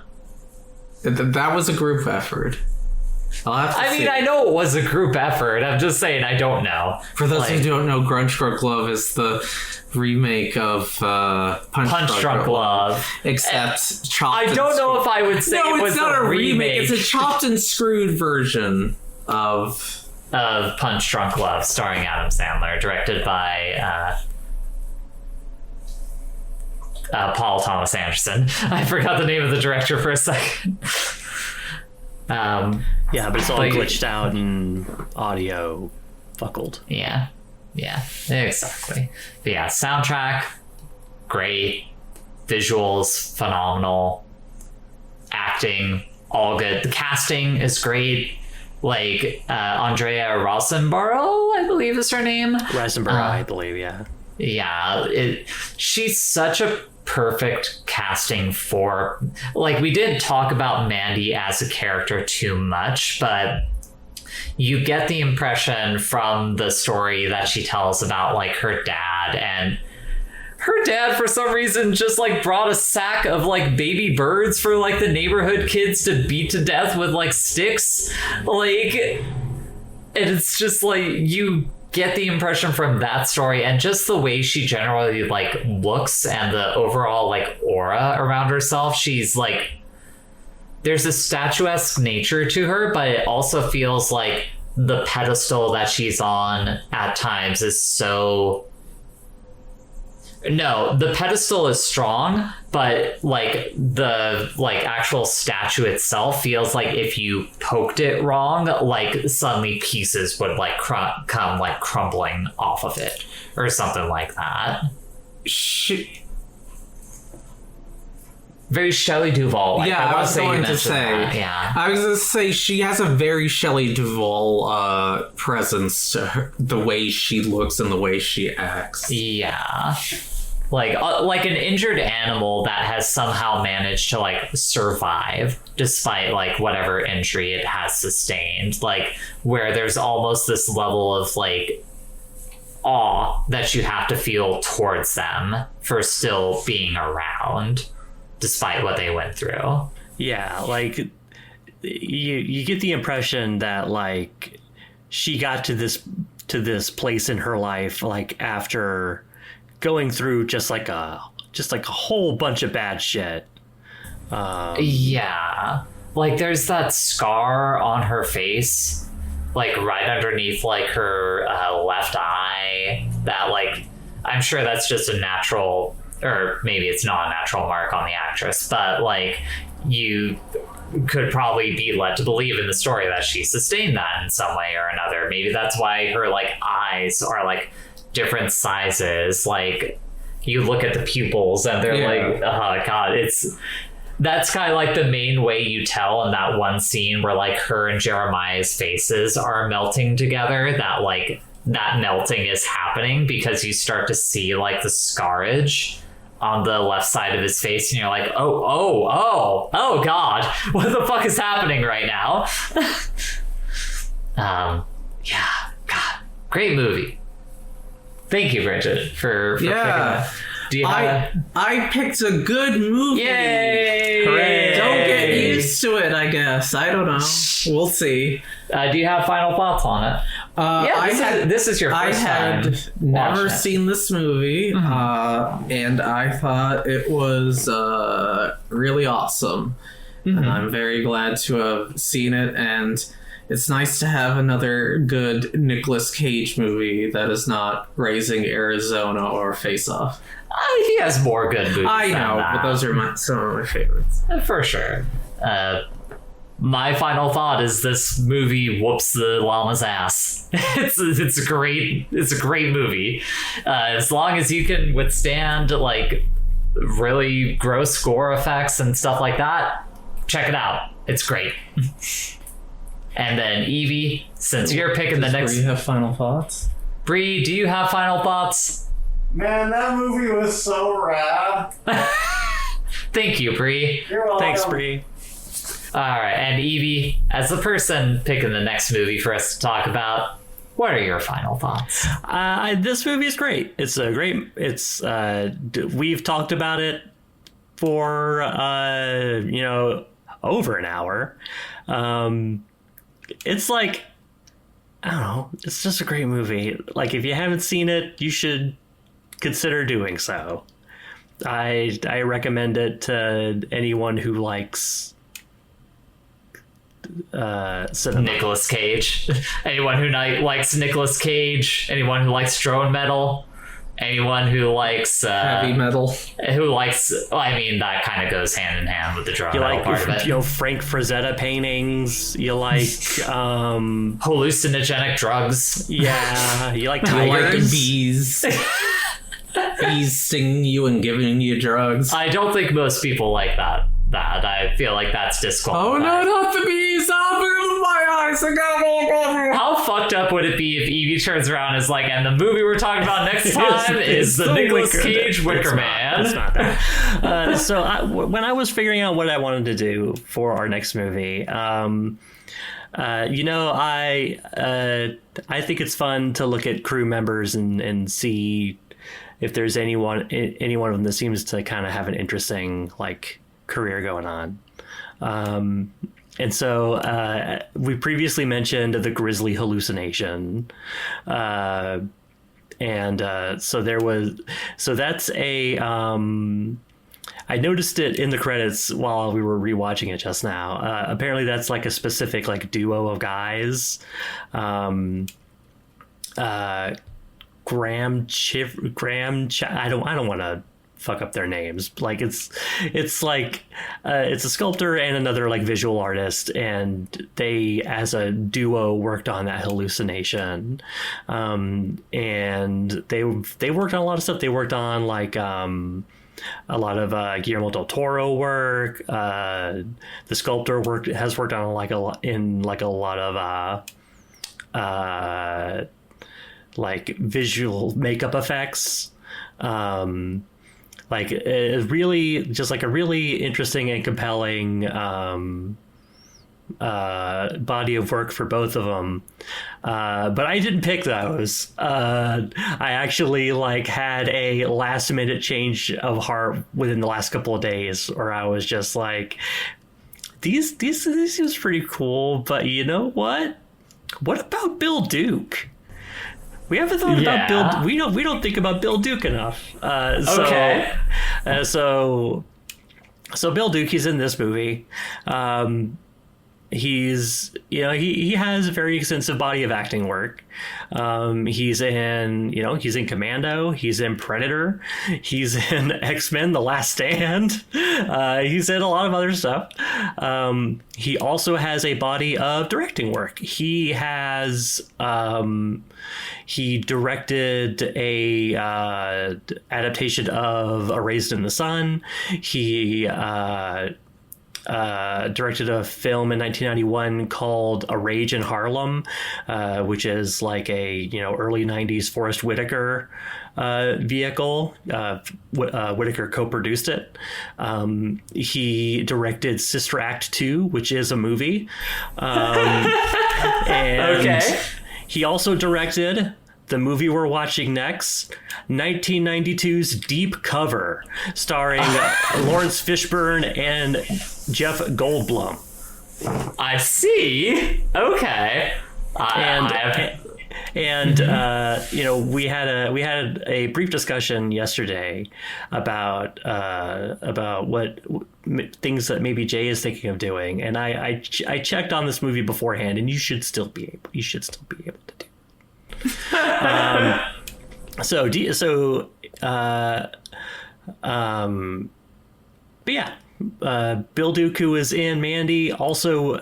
don't know. That was a group effort. I know it was a group effort. I'm just saying I don't know. For those who don't know, Grunch Drunk Love is the remake of Punch Drunk Love. Except chopped I don't know if I would say it was not a remake. It's a chopped and screwed version of Punch Drunk Love, starring Adam Sandler, directed by Paul Thomas Anderson. I forgot the name of the director for a second. Yeah, but it's all glitched out in audio. fuckled. Yeah, exactly. But yeah, soundtrack, great. Visuals, phenomenal. Acting, all good. The casting is great. Like, Andrea Riseborough, I believe is her name. Riseborough, I believe, yeah. Yeah, she's such a perfect casting for... Like, we didn't talk about Mandy as a character too much, but you get the impression from the story that she tells about, like, her dad, and her dad, for some reason, just, like, brought a sack of, like, baby birds for, like, the neighborhood kids to beat to death with, like, sticks. Like, and it's just, like, you get the impression from that story, and just the way she generally, like, looks and the overall, like, aura around herself. She's, like, there's a statuesque nature to her, but it also feels like the pedestal that she's on at times is so... No, the pedestal is strong, but like the like actual statue itself feels like if you poked it wrong, like suddenly pieces would like come like crumbling off of it or something like that. Very Shelley Duvall. Yeah, I was going to say. That. Yeah, I was going to say she has a very Shelley Duvall presence to her, the way she looks and the way she acts. Yeah, like an injured animal that has somehow managed to like survive despite like whatever injury it has sustained. Like where there's almost this level of like awe that you have to feel towards them for still being around, despite what they went through. Yeah, like you get the impression that like she got to this place in her life like after going through just like a whole bunch of bad shit. Yeah, like there's that scar on her face, like right underneath like her left eye. That like I'm sure that's just a natural. Or maybe it's not a natural mark on the actress, but like you could probably be led to believe in the story that she sustained that in some way or another. Maybe that's why her like eyes are like different sizes. Like you look at the pupils and they're like, oh god, that's kind of like the main way you tell in that one scene where like her and Jeremiah's faces are melting together, that like that melting is happening because you start to see like the scarage on the left side of his face and you're like, oh god, what the fuck is happening right now? Yeah, god, great movie. Thank you, Bridget, for picking that. Do you have I picked a good movie. Yay! Hooray! Don't get used to it, I guess. I don't know. We'll see. Do you have final thoughts on it? This is your first time. I had never watching it. seen this movie, and I thought it was really awesome. And I'm very glad to have seen it, and it's nice to have another good Nicolas Cage movie that is not Raising Arizona or Face Off. He has more good movies. I than know, that. but those are some of my favorites. For sure. My final thought is this movie whoops the llama's ass. It's a great movie. As long as you can withstand like really gross gore effects and stuff like that, check it out. It's great. And then Evie, since you're picking the next... Do you have final thoughts? Bree, do you have final thoughts? Man, that movie was so rad. Thank you, Bree. You're welcome. Thanks, Bree. All right, and Evie, as the person picking the next movie for us to talk about, what are your final thoughts? This movie is great. It's a great. It's we've talked about it for over an hour. It's like, I don't know. It's just a great movie. Like if you haven't seen it, you should consider doing so. I recommend it to anyone who likes cinema. Nicolas Cage. Anyone who likes Nicolas Cage. Anyone who likes drone metal. Anyone who likes Heavy metal. I mean, that kind of goes hand in hand with the drum You metal like, part of it. Frank Frazetta paintings. You like, Hallucinogenic drugs. yeah, you like You like tigers. bees. Bees stinging you and giving you drugs. I don't think most people like that. I feel like that's disqualified. Oh no, not the bees! Oh, my eyes! I got How fucked up would it be if Evie turns around and is like, and the movie we're talking about next time is the Nicolas Cage Wicker Man? It's not that. When I was figuring out what I wanted to do for our next movie, I think it's fun to look at crew members and see if there's any one of them that seems to kind of have an interesting career going on. And so we previously mentioned the Grizzly hallucination. So that's a, I noticed it in the credits while we were rewatching it just now. Apparently that's like a specific duo of guys. I don't want to fuck up their names. It's a sculptor and another visual artist, and they as a duo worked on that hallucination. And they worked on a lot of stuff. They worked on a lot of Guillermo del Toro work. The sculptor has worked on a lot of visual makeup effects. Really just a really interesting and compelling body of work for both of them. But I didn't pick those. I actually had a last minute change of heart within the last couple of days, where I was just these seems pretty cool, but you know what about Bill Duke? We haven't thought about Bill. We don't think about Bill Duke enough. Okay. So Bill Duke, he's in this movie. He's he has a very extensive body of acting work. He's in Commando. He's in Predator. He's in X-Men: The Last Stand. He's in a lot of other stuff. He also has a body of directing work. He has he directed a adaptation of A Raised in the Sun. He directed a film in 1991 called A Rage in Harlem, which is a early 90s Forrest Whitaker vehicle. Whitaker co-produced it. He directed Sister Act 2, which is a movie. And Okay. he also directed the movie we're watching next, 1992's Deep Cover, starring Lawrence Fishburne and Jeff Goldblum. I see. Okay. We had a brief discussion yesterday about what things that maybe Jay is thinking of doing, and I checked on this movie beforehand, and you should still be able to do it. Bill Duke, who is in Mandy, also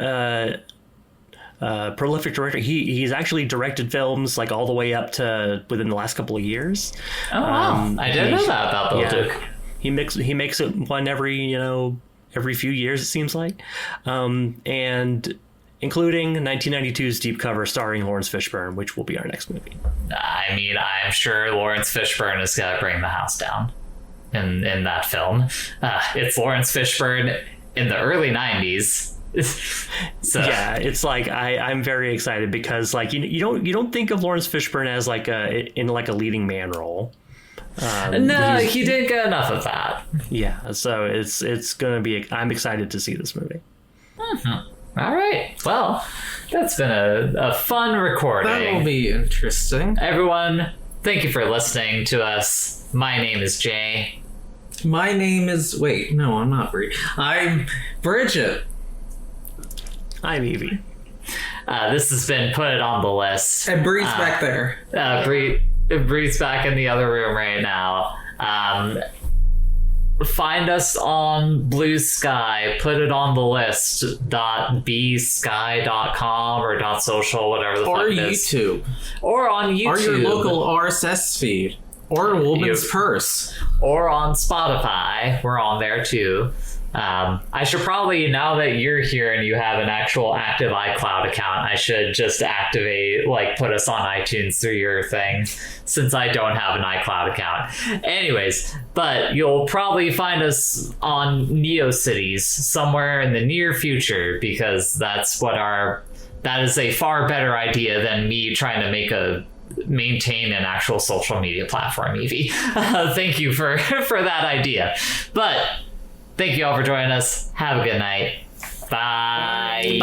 prolific director. He's actually directed films all the way up to within the last couple of years. Oh wow! I didn't know that about Bill Duke. He makes it one every few years, it seems like, and including 1992's Deep Cover starring Lawrence Fishburne, which will be our next movie. I mean, I'm sure Lawrence Fishburne is going to bring the house down in that film. It's Lawrence Fishburne in the early 90s. So yeah, it's I'm very excited because you don't think of Lawrence Fishburne as in a leading man role. No, he didn't get enough of that. Yeah, so it's gonna be. I'm excited to see this movie. Mm-hmm. All right. Well, that's been a fun recording. That will be interesting. Everyone, thank you for listening to us. My name is Jay. My name is... Wait, no, I'm not Bridget. I'm Bridget. I'm Evie. This has been Put It On The List. And Bree's back there. Bree's back in the other room right now. Find us on Blue Sky. Put it on the list. .bsky.com or .social, whatever the Or fuck it is. YouTube. Or on YouTube. Or your local RSS feed. Or Woman's Purse. Or on Spotify. We're on there too. I should probably, now that you're here and you have an actual active iCloud account, I should just activate, like, put us on iTunes through your thing, since I don't have an iCloud account. Anyways, but you'll probably find us on NeoCities somewhere in the near future, because that is a far better idea than me trying to maintain an actual social media platform, Evie. Thank you for that idea. But thank you all for joining us. Have a good night. Bye.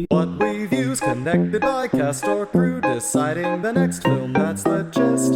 What we view's connected by cast or crew, deciding the next film, that's the gist.